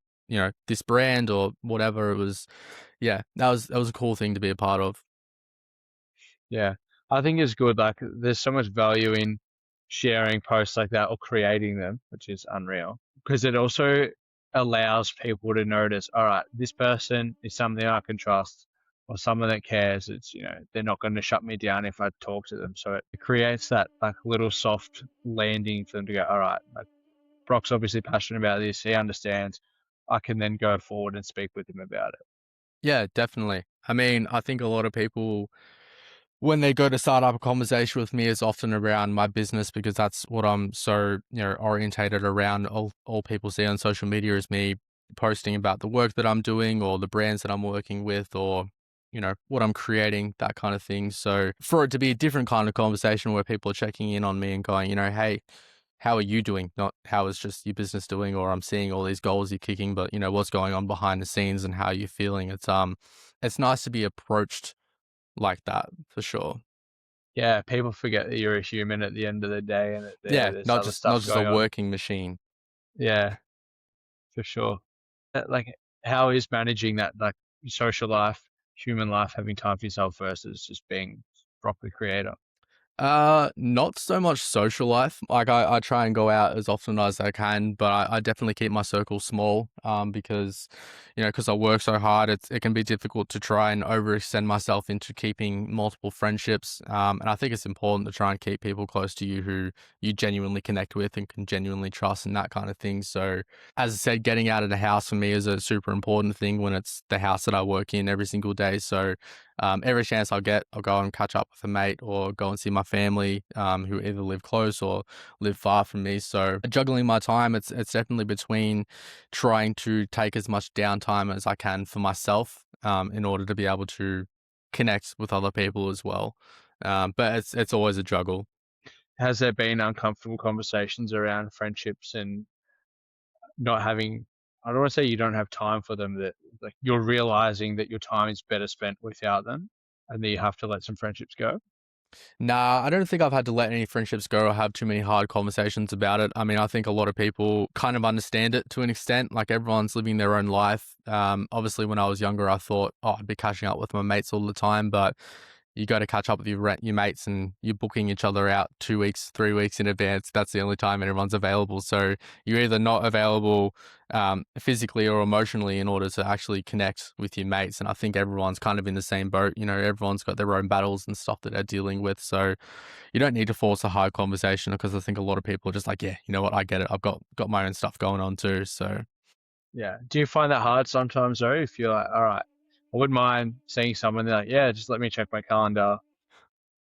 this brand or whatever." It was, yeah, that was a cool thing to be a part of. Yeah, I think it's good. Like, there's so much value in sharing posts like that or creating them, which is unreal, because it also allows people to notice, all right, this person is something I can trust or someone that cares. It's, they're not going to shut me down if I talk to them. So it creates that like little soft landing for them to go, all right, like Brock's obviously passionate about this. He understands. I can then go forward and speak with him about it. Yeah, definitely. I mean, I think a lot of people, when they go to start up a conversation with me, is often around my business because that's what I'm so, orientated around. All people see on social media is me posting about the work that I'm doing or the brands that I'm working with or, what I'm creating, that kind of thing. So for it to be a different kind of conversation where people are checking in on me and going, hey, how are you doing? Not how is just your business doing, or I'm seeing all these goals you're kicking, but what's going on behind the scenes and how you're feeling. It's nice to be approached like that for sure. Yeah, people forget that you're a human at the end of the day and that Yeah, there's not other just not stuff just a going on. working machine. Yeah, for sure. Like, how is managing that, like, social life, human life, having time for yourself versus just being proper creator? Not so much social life. Like I try and go out as often as I can, but I definitely keep my circle small. Because, because I work so hard, it can be difficult to try and overextend myself into keeping multiple friendships. And I think it's important to try and keep people close to you who you genuinely connect with and can genuinely trust and that kind of thing. So, as I said, getting out of the house for me is a super important thing when it's the house that I work in every single day. So, every chance I get, I'll go and catch up with a mate or go and see my family, who either live close or live far from me. So juggling my time, it's definitely between trying to take as much downtime as I can for myself, in order to be able to connect with other people as well. But it's always a juggle. Has there been uncomfortable conversations around friendships and not having, I don't want to say you don't have time for them, that like you're realizing that your time is better spent without them and that you have to let some friendships go? Nah, I don't think I've had to let any friendships go or have too many hard conversations about it. I mean, I think a lot of people kind of understand it to an extent. Like everyone's living their own life. Obviously, when I was younger, I thought, oh, I'd be catching up with my mates all the time, but you got to catch up with your mates, and you're booking each other out 2 weeks, 3 weeks in advance. That's the only time everyone's available. So you're either not available physically or emotionally in order to actually connect with your mates. And I think everyone's kind of in the same boat. You know, everyone's got their own battles and stuff that they're dealing with. So you don't need to force a hard conversation, because I think a lot of people are just like, yeah, you know what, I get it. I've got my own stuff going on too. So Yeah. Do you find that hard sometimes though? If you're like, all right, I wouldn't mind seeing someone. They're like, yeah, just let me check my calendar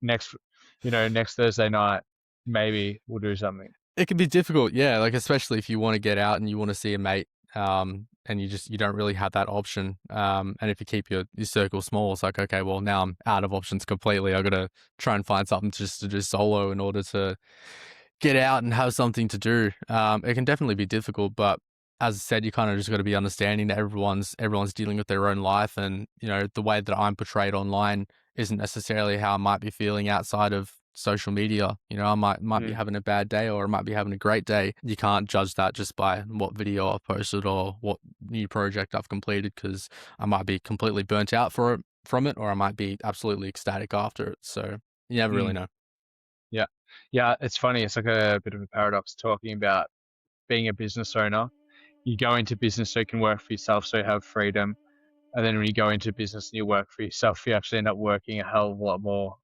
next, next Thursday night. Maybe we'll do something. it can be difficult, yeah. Like especially if you want to get out and you want to see a mate, and you don't really have that option. And if you keep your circle small, it's like, okay, well now I'm out of options completely. I got to try and find something just to do solo in order to get out and have something to do. It can definitely be difficult, but as I said, you kind of just got to be understanding that everyone's dealing with their own life, and you know the way that I'm portrayed online isn't necessarily how I might be feeling outside of social media. You know, I might be Mm, having a bad day or I might be having a great day. You can't judge that just by what video I've posted or what new project I've completed, because I might be completely burnt out from it, or I might be absolutely ecstatic after it. So you never really mm, know. yeah. Yeah. It's funny. It's like a bit of a paradox talking about being a business owner. You go into business so you can work for yourself, so you have freedom. And then when you go into business and you work for yourself, you actually end up working a hell of a lot more.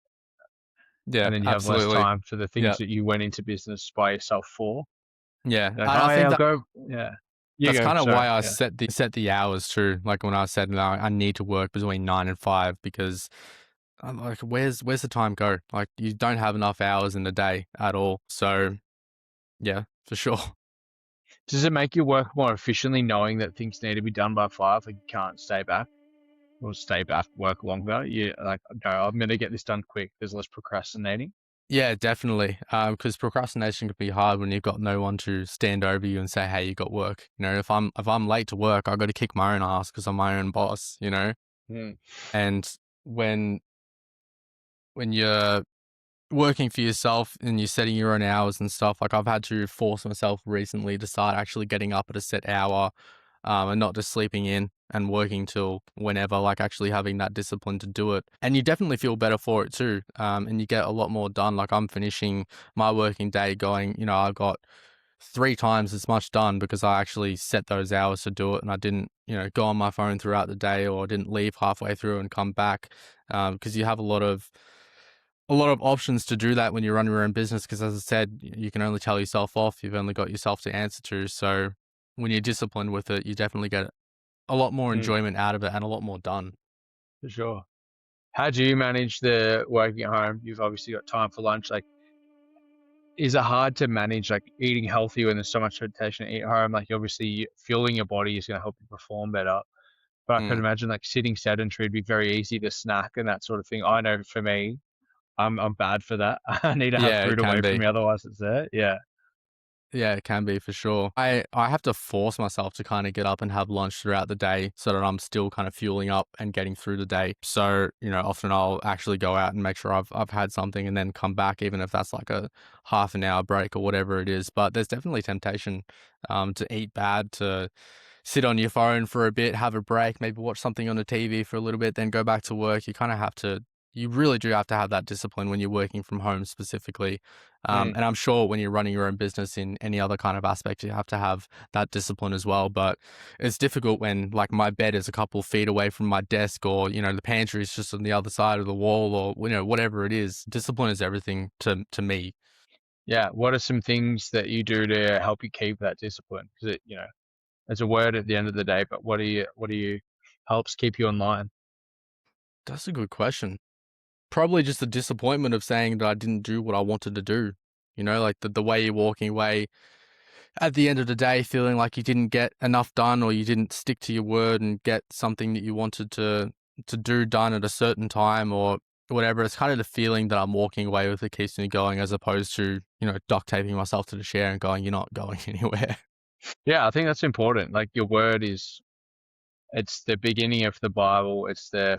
Yeah, And then you have less absolutely. time for the Yeah. things that you went into business by yourself for. Yeah, You're like, I oh yeah, think I'll that go. Yeah. You that's go. kind of Sorry. why I Yeah. set the hours too. Like when I said, no, I need to work between 9 and 5, because I'm like, where's the time go? Like you don't have enough hours in the day at all. So yeah, for sure. Does it make you work more efficiently knowing that things need to be done by 5? Like you can't stay back or stay back, work longer. You like, no, I'm going to get this done quick. There's less procrastinating. Yeah, definitely. Because procrastination can be hard when you've got no one to stand over you and say, "Hey, you got work." You know, if I'm late to work, I got to kick my own ass because I'm my own boss. You know, Mm, and when you're working for yourself and you're setting your own hours and stuff, like I've had to force myself recently to start actually getting up at a set hour, and not just sleeping in and working till whenever, like actually having that discipline to do it. And you definitely feel better for it too. And you get a lot more done. Like I'm finishing my working day going, I've got 3 times as much done because I actually set those hours to do it, and I didn't, go on my phone throughout the day, or didn't leave halfway through and come back. Because you have a lot of options to do that when you run your own business, because as I said, you can only tell yourself off. You've only got yourself to answer to. So when you're disciplined with it, you definitely get a lot more mm, enjoyment out of it and a lot more done. for sure. How do you manage the working at home? You've obviously got time for lunch. Like, is it hard to manage like eating healthy when there's so much temptation to eat at home? Like, obviously, fueling your body is going to help you perform better. But I could Mm. imagine like sitting sedentary would be very easy to snack and that sort of thing. I know for me, I'm bad for that. I need to have Yeah, it food can away from be. me, otherwise it's there. Yeah. Yeah, it can be for sure. I have to force myself to kind of get up and have lunch throughout the day so that I'm still kind of fueling up and getting through the day. So, often I'll actually go out and make sure I've had something and then come back, even if that's like a half an hour break or whatever it is. But there's definitely temptation to eat bad, to sit on your phone for a bit, have a break, maybe watch something on the TV for a little bit, then go back to work. You really do have to have that discipline when you're working from home specifically. Mm. And I'm sure when you're running your own business in any other kind of aspect, you have to have that discipline as well. But it's difficult when like my bed is a couple of feet away from my desk, or, the pantry is just on the other side of the wall, or, whatever it is. Discipline is everything to me. Yeah. What are some things that you do to help you keep that discipline? Because it's a word at the end of the day, but what do you helps keep you online? That's a good question. Probably just the disappointment of saying that I didn't do what I wanted to do. Like the way you're walking away at the end of the day feeling like you didn't get enough done, or you didn't stick to your word and get something that you wanted to do done at a certain time, or whatever. It's kind of the feeling that I'm walking away with that keeps me going, as opposed to, duct taping myself to the chair and going, you're not going anywhere. Yeah, I think that's important. Like your word is, it's the beginning of the Bible. It's the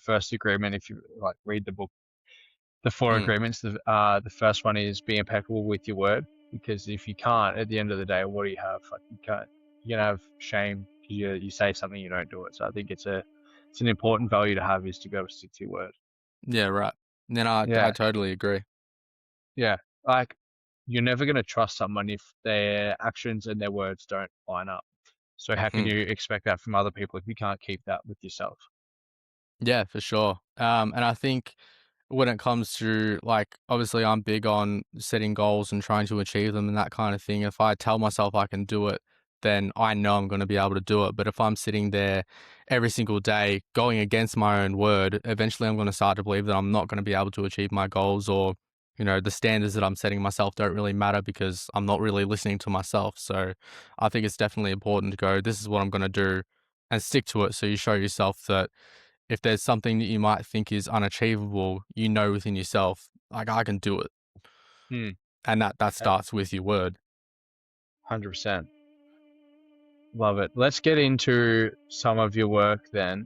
first agreement. If you like read the book The four Mm. agreements. The first one is be impeccable with your word, because if you can't, at the end of the day, what do you have? Like you can't. You're gonna have shame because you say something, you don't do it. So I think it's an important value to have, is to be able to stick to your word. Yeah, right. Then I Yeah, totally agree. yeah. Like you're never gonna trust someone if their actions and their words don't line up. So how can Mm. you expect that from other people if you can't keep that with yourself? Yeah, for sure. And I think when it comes to like, obviously, I'm big on setting goals and trying to achieve them and that kind of thing. If I tell myself I can do it, then I know I'm going to be able to do it. But if I'm sitting there every single day going against my own word, eventually I'm going to start to believe that I'm not going to be able to achieve my goals, or, the standards that I'm setting myself don't really matter because I'm not really listening to myself. So I think it's definitely important to go, this is what I'm going to do, and stick to it. So you show yourself that if there's something that you might think is unachievable, you know within yourself, like, I can do it. Hmm. And that starts with your word. 100%. Love it. Let's get into some of your work then,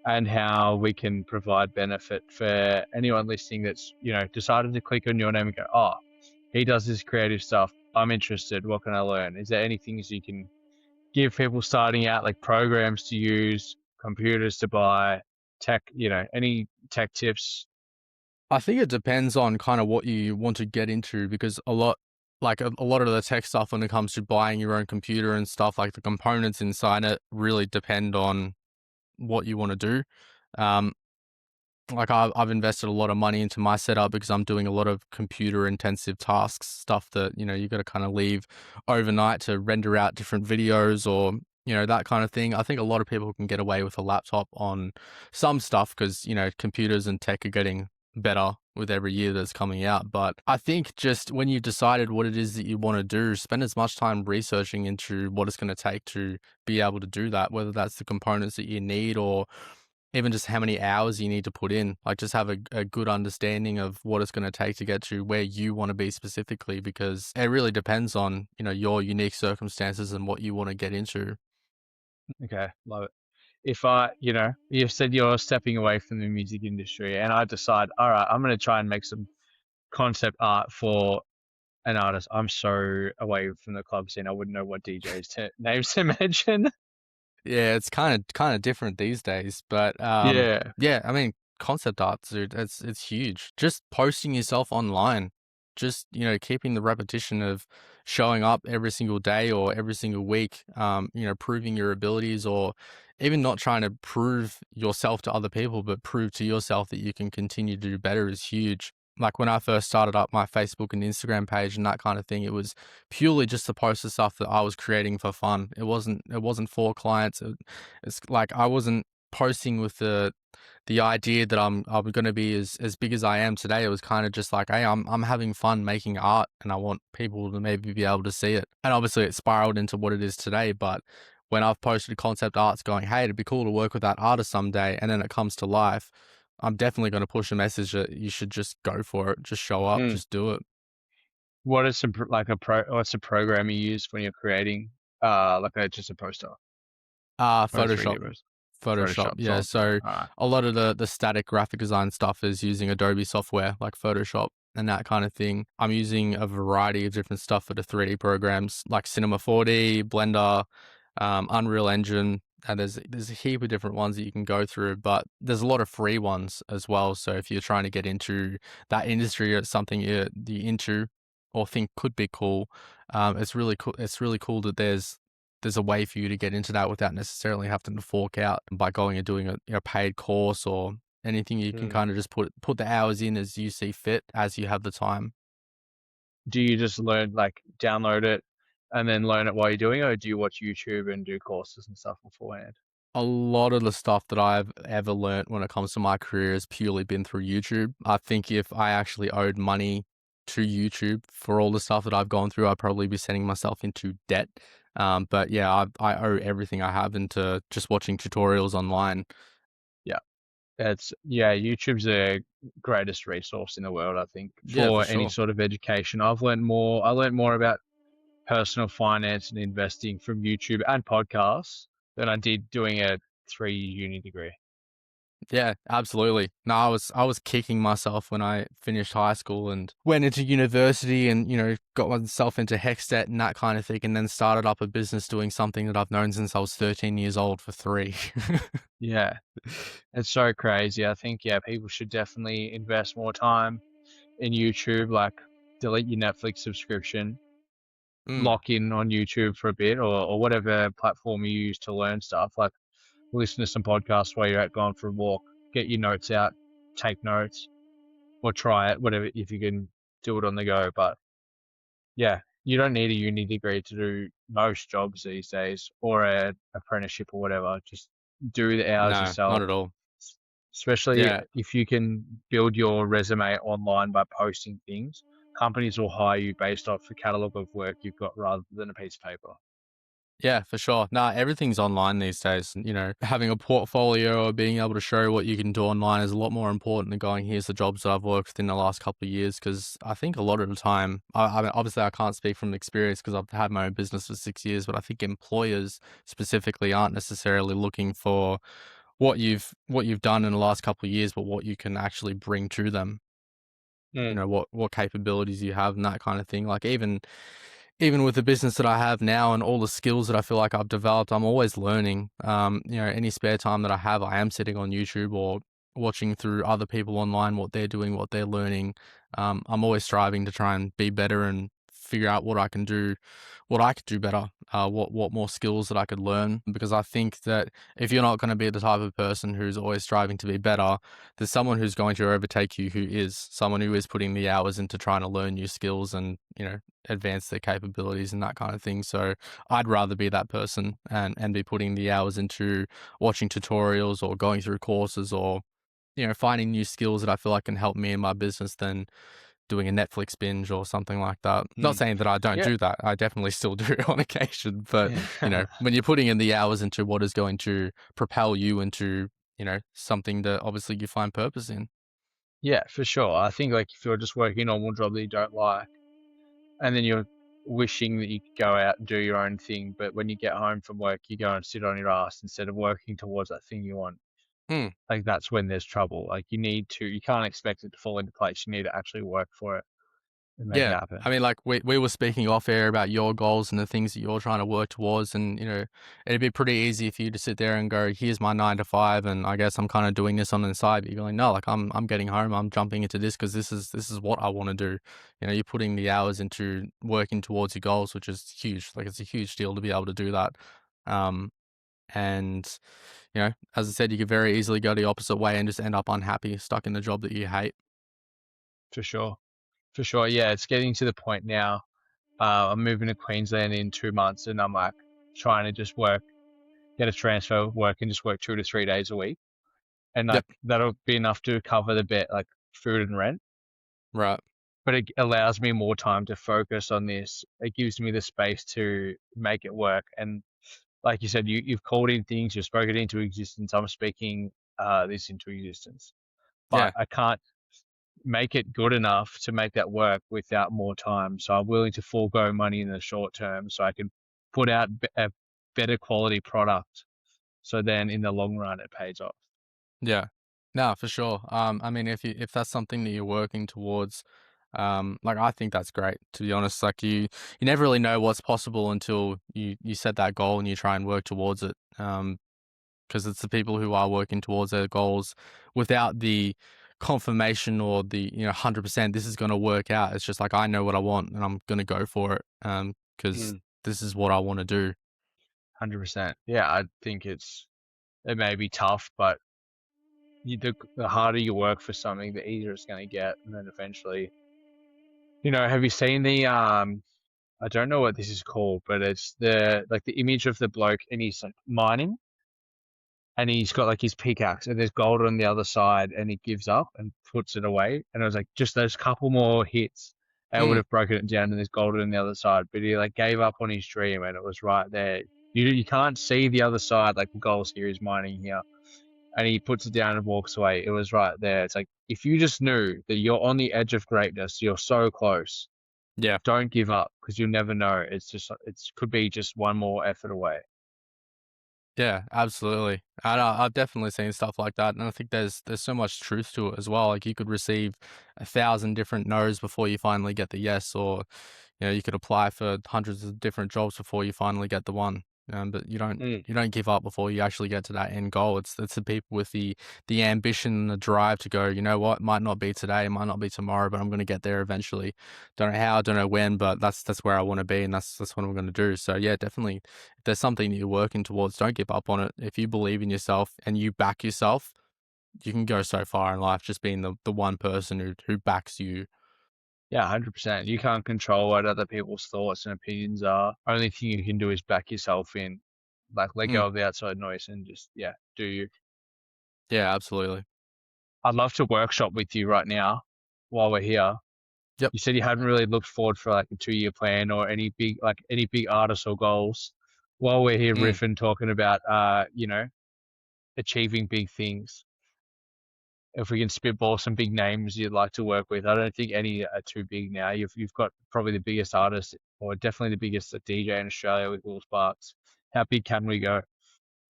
and how we can provide benefit for anyone listening that's, decided to click on your name and go, oh, he does this creative stuff. I'm interested. What can I learn? Is there any things you can give people starting out, like programs to use, computers to buy, tech, any tech tips? I think it depends on kind of what you want to get into, because a lot of the tech stuff when it comes to buying your own computer and stuff, like the components inside it really depend on what you want to do. Um, like I've invested a lot of money into my setup because I'm doing a lot of computer intensive tasks, stuff that, you got to kind of leave overnight to render out different videos, or, that kind of thing. I think a lot of people can get away with a laptop on some stuff because, computers and tech are getting better with every year that's coming out. But I think just when you've decided what it is that you want to do, spend as much time researching into what it's going to take to be able to do that, whether that's the components that you need, or even just how many hours you need to put in. Like, just have a good understanding of what it's going to take to get to where you want to be specifically, because it really depends on, your unique circumstances and what you want to get into. Okay, love it. If you've said you're stepping away from the music industry, and I decide, all right, I'm going to try and make some concept art for an artist. I'm so away from the club scene. I wouldn't know what DJs names to mention. Yeah, it's kind of different these days, but Yeah. yeah, I mean, concept art, dude, it's huge. Just posting yourself online, just, keeping the repetition of showing up every single day or every single week, proving your abilities, or even not trying to prove yourself to other people, but prove to yourself that you can continue to do better is huge. Like when I first started up my Facebook and Instagram page and that kind of thing, it was purely just to post the stuff that I was creating for fun. It wasn't for clients. It's like I wasn't posting with the idea that I'm going to be as big as I am today. It was kind of just like, hey, I'm having fun making art, and I want people to maybe be able to see it. And obviously, it spiraled into what it is today. But when I've posted concept arts, going, hey, it'd be cool to work with that artist someday, and then it comes to life, I'm definitely going to push a message that you should just go for it, just show up, Mm. just do it. What is what's a program you use when you're creating just a poster or a 3D Photoshop. poster? Photoshop, Photoshop's yeah. awesome. So All right. a lot of the static graphic design stuff is using Adobe software like Photoshop and that kind of thing. I'm using a variety of different stuff for the 3D programs like Cinema 4D, Blender, Unreal Engine, and there's a heap of different ones that you can go through, but there's a lot of free ones as well. So if you're trying to get into that industry, or it's something you're into or think could be cool, it's really cool. It's really cool that there's a way for you to get into that without necessarily having to fork out by going and doing a paid course or anything. You can Mm. kind of just put the hours in as you see fit, as you have the time. Do you just learn, like download it and then learn it while you're doing it, or do you watch YouTube and do courses and stuff beforehand? A lot of the stuff that I've ever learnt when it comes to my career has purely been through YouTube. I think if I actually owed money to YouTube for all the stuff that I've gone through, I'd probably be sending myself into debt. But yeah, I owe everything I have into just watching tutorials online. Yeah. YouTube's the greatest resource in the world, I think, Yeah, for for any sure. sort of education. I learned more about personal finance and investing from YouTube and podcasts than I did doing a 3 uni degree. Yeah, absolutely. No, I was kicking myself when I finished high school and went into university and, got myself into HEC debt and that kind of thing, and then started up a business doing something that I've known since I was 13 years old for 3. Yeah, it's so crazy. I think, yeah, people should definitely invest more time in YouTube, like delete your Netflix subscription, Mm, lock in on YouTube for a bit, or whatever platform you use to learn stuff. Like listen to some podcasts while you're out going for a walk, get your notes out, take notes, or try it, whatever, if you can do it on the go. But yeah, you don't need a uni degree to do most jobs these days, or an apprenticeship or whatever. Just do the hours no, not yourself, at all. especially Yeah. if you can build your resume online by posting things. Companies will hire you based off the catalog of work you've got rather than a piece of paper. Yeah, for sure. Nah, everything's online these days. Having a portfolio or being able to show what you can do online is a lot more important than going, here's the jobs that I've worked in the last couple of years. Because I think a lot of the time, I mean, obviously, I can't speak from experience because I've had my own business for 6 years, but I think employers specifically aren't necessarily looking for what you've done in the last couple of years, but what you can actually bring to them. Mm, What capabilities you have and that kind of thing. Like even with the business that I have now and all the skills that I feel like I've developed, I'm always learning. Any spare time that I have, I am sitting on YouTube or watching through other people online, what they're doing, what they're learning. I'm always striving to try and be better and figure out what I could do better, what more skills that I could learn. Because I think that if you're not going to be the type of person who's always striving to be better, there's someone who's going to overtake you, who is someone who is putting the hours into trying to learn new skills and advance their capabilities and that kind of thing. So I'd rather be that person and be putting the hours into watching tutorials or going through courses or finding new skills that I feel like can help me in my business than doing a Netflix binge or something like that. Not mm. saying that I don't Yeah. do that. I definitely still do on occasion, but Yeah. when you're putting in the hours into what is going to propel you into, something that obviously you find purpose in. Yeah, for sure. I think like if you're just working a normal job that you don't like, and then you're wishing that you could go out and do your own thing, but when you get home from work, you go and sit on your ass instead of working towards that thing you want. Hmm. Like that's when there's trouble. Like you can't expect it to fall into place. You need to actually work for it and make it Yeah. I happen. mean, like we were speaking off air about your goals and the things that you're trying to work towards. And, it'd be pretty easy for you to sit there and go, here's my 9 to 5. And I guess I'm kind of doing this on the side. But you're going, no, like I'm getting home. I'm jumping into this because this is what I want to do. You're putting the hours into working towards your goals, which is huge. Like it's a huge deal to be able to do that. Um, and, as I said, you could very easily go the opposite way and just end up unhappy, stuck in the job that you hate. For sure. For sure. Yeah, it's getting to the point now. I'm moving to Queensland in 2 months, and I'm like trying to just get a transfer, work, and just work 2 to 3 days a week, and like Yep. that'll be enough to cover the bit like food and rent. Right. But it allows me more time to focus on this. It gives me the space to make it work. And like you said, you've called in things, you've spoken into existence. I'm speaking this into existence, but Yeah. I can't make it good enough to make that work without more time. So I'm willing to forego money in the short term so I can put out a better quality product. So then in the long run, it pays off. Yeah. No, for sure. I mean, if that's something that you're working towards, like I think that's great. To be honest, like you never really know what's possible until you set that goal and you try and work towards it. Because it's the people who are working towards their goals without the confirmation or the 100% this is going to work out. It's just like I know what I want and I'm going to go for it. Because Mm, this is what I want to do. 100%. Yeah, I think it may be tough, but the harder you work for something, the easier it's going to get. And then eventually, have you seen I don't know what this is called, but it's the image of the bloke and he's like mining and he's got like his pickaxe and there's gold on the other side and he gives up and puts it away. And it was like just those couple more hits, I would Mm, have broken it down and there's gold on the other side. But he like gave up on his dream and it was right there. You can't see the other side, like the goals here is mining here. And he puts it down and walks away. It was right there. It's like if you just knew that you're on the edge of greatness, you're so close. yeah. Don't give up because you'll never know. It could be just one more effort away. Yeah, absolutely. I've definitely seen stuff like that, and I think there's so much truth to it as well. Like you could receive 1,000 different no's before you finally get the yes, or you could apply for hundreds of different jobs before you finally get the one. But Mm. you don't give up before you actually get to that end goal. It's the people with the ambition and the drive to go. You know what? Might not be today, it might not be tomorrow, but I'm going to get there eventually. Don't know how, don't know when, but that's where I want to be, and that's what I'm going to do. So yeah, definitely if there's something that you're working towards, don't give up on it. If you believe in yourself and you back yourself, you can go so far in life just being the one person who backs you. Yeah, 100%. You can't control what other people's thoughts and opinions are. Only thing you can do is back yourself in, like let Mm, go of the outside noise and just, yeah, do you. yeah, absolutely. I'd love to workshop with you right now while we're here. Yep. You said you hadn't really looked forward for like a 2 year plan or any big artists or goals. While we're here Mm. riffing, talking about, achieving big things. If we can spitball some big names you'd like to work with, I don't think any are too big now. You've got probably the biggest artist, or definitely the biggest DJ in Australia with Will Sparks. How big can we go?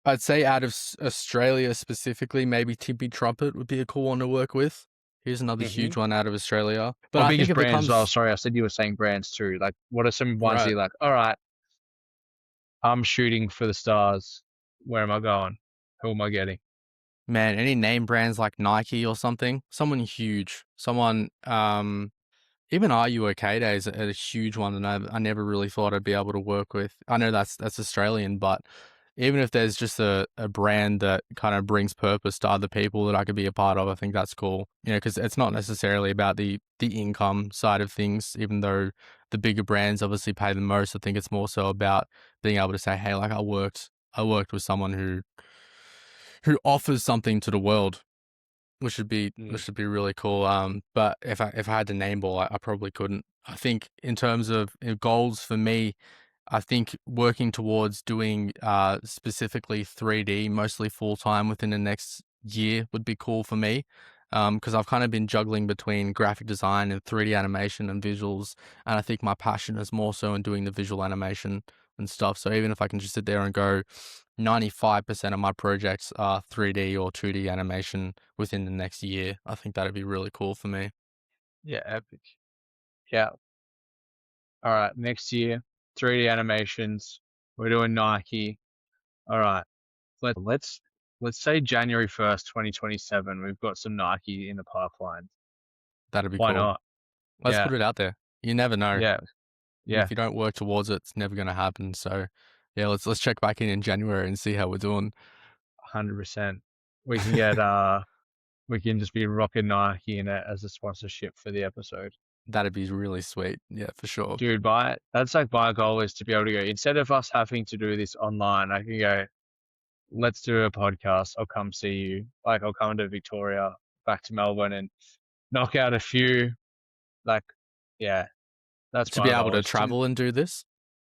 I'd say out of Australia specifically, maybe Tippy Trumpet would be a cool one to work with. Here's another Hmm. huge one out of Australia. But Or I think biggest if it brands? Oh, comes sorry, I said you were saying brands too. Like, what are some ones that right, you're like, all right, I'm shooting for the stars. Where am I going? Who am I getting? man, any name brands like Nike or something, someone huge, someone even Are You Okay Day is a huge one, and I never really thought I'd be able to work with. I know that's Australian, but even if there's just a brand that kind of brings purpose to other people that I could be a part of, I think that's cool. Because it's not necessarily about the income side of things, even though the bigger brands obviously pay the most. I think it's more so about being able to say, hey, like I worked with someone who offers something to the world, which Mm. should be really cool. But if I had to name ball, I probably couldn't. I think in terms of goals for me, I think working towards doing specifically 3D, mostly full time within the next year would be cool for me. Because I've kind of been juggling between graphic design and 3D animation and visuals, and I think my passion is more so in doing the visual animation and stuff. So even if I can just sit there and go, 95% of my projects are 3D or 2D animation within the next year, I think that'd be really cool for me. Yeah, epic. Yeah. All right, next year, 3D animations. We're doing Nike. All right. Let's say January 1st, 2027. We've got some Nike in the pipeline. That'd be Why cool. not? Let's Yeah, put it out there. You never know. yeah, And yeah, if you don't work towards it, it's never going to happen. So, yeah, let's check back in January and see how we're doing. 100%. We can get we can just be rocking Nike in it as a sponsorship for the episode. That'd be really sweet. Yeah, for sure. Dude, that's like my goal is to be able to go instead of us having to do this online. I can go. Let's do a podcast. I'll come see you. Like I'll come to Victoria, back to Melbourne, and knock out a few. Like, yeah, that's To be my able goal. to Is to travel and do this,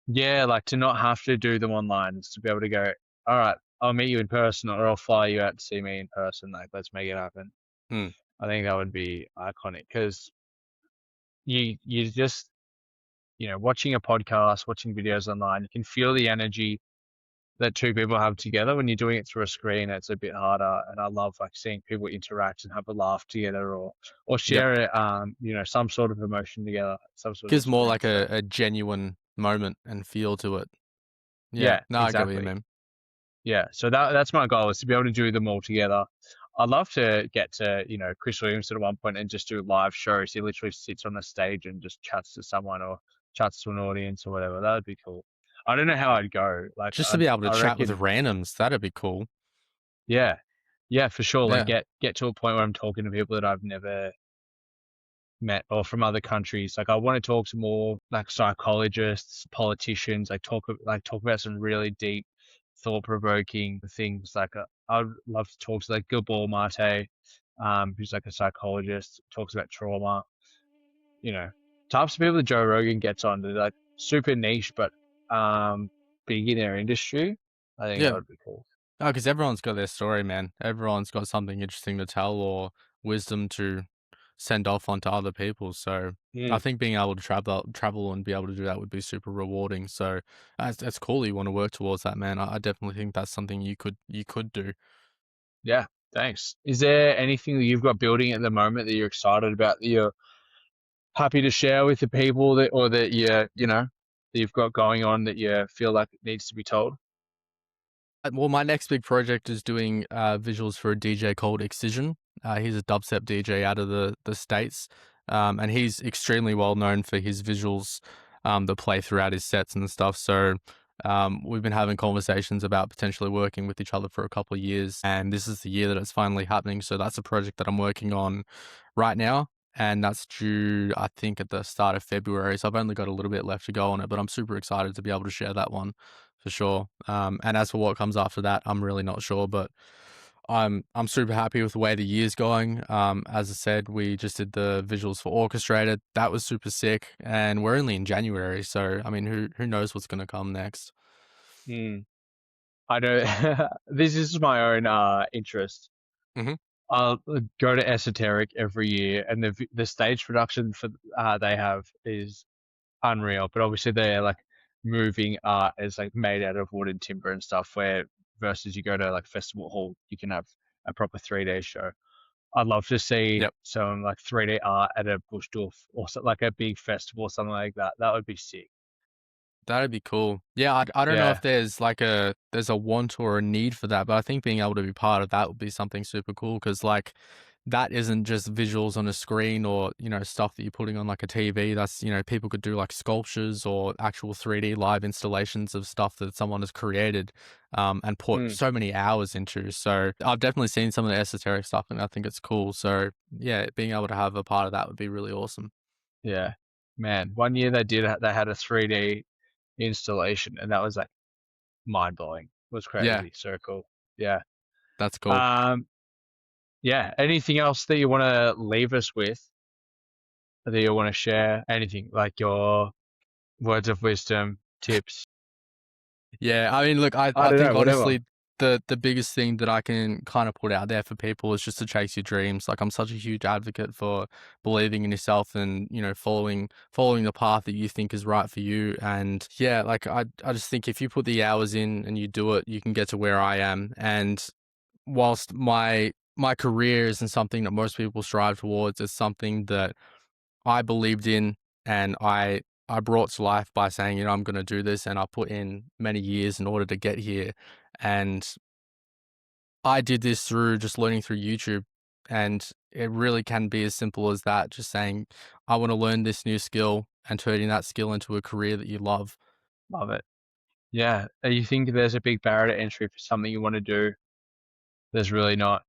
Yeah, like to not have to do them online, is to be able to go, all right, I'll meet you in person or I'll fly you out to see me in person. Like, let's make it happen. hmm, I think that would be iconic because you just, watching a podcast, watching videos online, you can feel the energy that two people have together. When you're doing it through a screen, it's a bit harder. And I love like seeing people interact and have a laugh together or yep, share it, some sort of emotion together, some sort of gives more like experience. So a genuine moment and feel to it. Yeah, yeah, no, I get what you exactly. mean. Yeah, so that's my goal is to be able to do them all together. I'd love to get to, Chris Williams at one point and just do live shows. He literally sits on the stage and just chats to someone or chats to an audience or whatever. That would be cool. I don't know how I'd go. Like Just to be able to I chat with reckon, randoms, that'd be cool. yeah, yeah, for sure. Like Yeah, get to a point where I'm talking to people that I've never met or from other countries. Like I want to talk to more like psychologists, politicians, talk about some really deep, thought-provoking things. Like I'd love to talk to like Gabor Mate, who's like a psychologist, talks about trauma. You know, types of people that Joe Rogan gets on. They're like super niche, but big in their industry. I think that yeah. would be cool. Oh, because everyone's got their story, man. Everyone's got something interesting to tell or wisdom to send off onto other people. So I Mm. think being able to travel and be able to do that would be super rewarding. So that's cool that you want to work towards that, man. I definitely think that's something you could do. Yeah, thanks. Is there anything that you've got building at the moment that you're excited about, that you're happy to share with the people, that, or that that you've got going on, that you feel like it needs to be told? Well, my next big project is doing visuals for a DJ called Excision. He's a dubstep DJ out of the States, and he's extremely well known for his visuals that play throughout his sets and stuff. So we've been having conversations about potentially working with each other for a couple of years, and this is the year that it's finally happening. So that's a project that I'm working on right now. And that's due, I think, at the start of February. So I've only got a little bit left to go on it, but I'm super excited to be able to share that one for sure. And as for what comes after that, I'm really not sure, but I'm super happy with the way the year's going. As I said, we just did the visuals for Orchestrated. That was super sick, and we're only in January, so I mean, who knows what's gonna come next? Mm. I know this is my own interest. Hmm. I'll go to Esoteric every year, and the stage production for they have is unreal. But obviously, they're like moving art is like made out of wood and timber and stuff. Where versus you go to like festival hall, you can have a proper 3D show. I'd love to see Yep. some like 3D art at a Bushdorf, or like a big festival or something like that. That would be sick. That'd be cool. Yeah, I don't know if Yeah. there's a want or a need for that, but I think being able to be part of that would be something super cool because like that isn't just visuals on a screen or stuff that you're putting on like a TV. That's people could do like sculptures or actual 3D live installations of stuff that someone has created, and put Mm. so many hours into. So I've definitely seen some of the esoteric stuff, and I think it's cool. So yeah, being able to have a part of that would be really awesome. Yeah. Man, one year they had a 3D installation, and that was like mind blowing. It was Yeah, crazy. So cool. Yeah. that's cool. Um, yeah. Anything else that you want to leave us with, that you want to share? Anything like your words of wisdom, tips? Yeah, I mean, look, I I don't think know, whatever. honestly, the biggest thing that I can kind of put out there for people is just to chase your dreams. Like, I'm such a huge advocate for believing in yourself and following the path that you think is right for you. And yeah, like I just think if you put the hours in and you do it, you can get to where I am. And whilst my career isn't something that most people strive towards, it's something that I believed in and I brought to life by saying, I'm going to do this, and I put in many years in order to get here. And I did this through just learning through YouTube, and it really can be as simple as that, just saying, I want to learn this new skill and turning that skill into a career that you love. Love it. Yeah. You think there's a big barrier to entry for something you want to do? There's really not.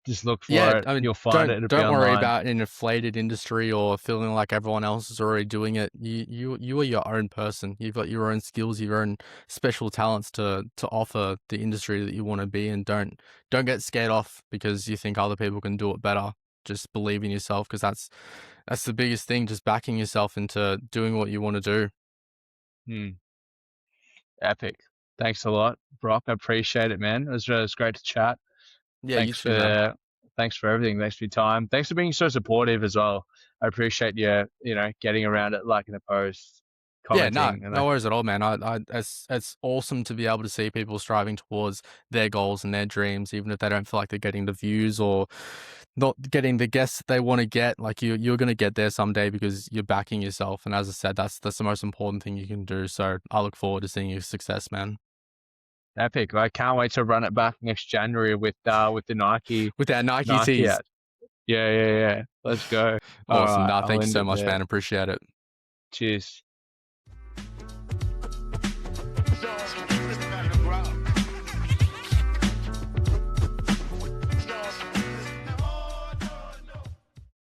Just look Yeah, for it. I mean, You'll find it. don't It'll be don't worry online. about an inflated industry or feeling like everyone else is already doing it. You are your own person. You've got your own skills, your own special talents to offer the industry that you want to be in. Don't get scared off because you think other people can do it better. Just believe in yourself because that's the biggest thing. Just backing yourself into doing what you want to do. Hmm. Epic. Thanks a lot, Brock. I appreciate it, man. It was great to chat. Yeah, you Thanks too, man. for thanks for everything. Thanks for your time. Thanks for being so supportive as well. I appreciate you, getting around it, liking the post, Yeah, no, commenting, and no worries at all, man. It's awesome to be able to see people striving towards their goals and their dreams, even if they don't feel like they're getting the views or not getting the guests that they want to get. Like you're gonna get there someday because you're backing yourself. And as I said, that's the most important thing you can do. So I look forward to seeing your success, man. epic. I can't wait to run it back next January with the With that Nike Nike tees. ad. Yeah, yeah, yeah. Let's go. All Awesome. right, Nah, I'll thank you end so it much, there. man. Appreciate it. Cheers.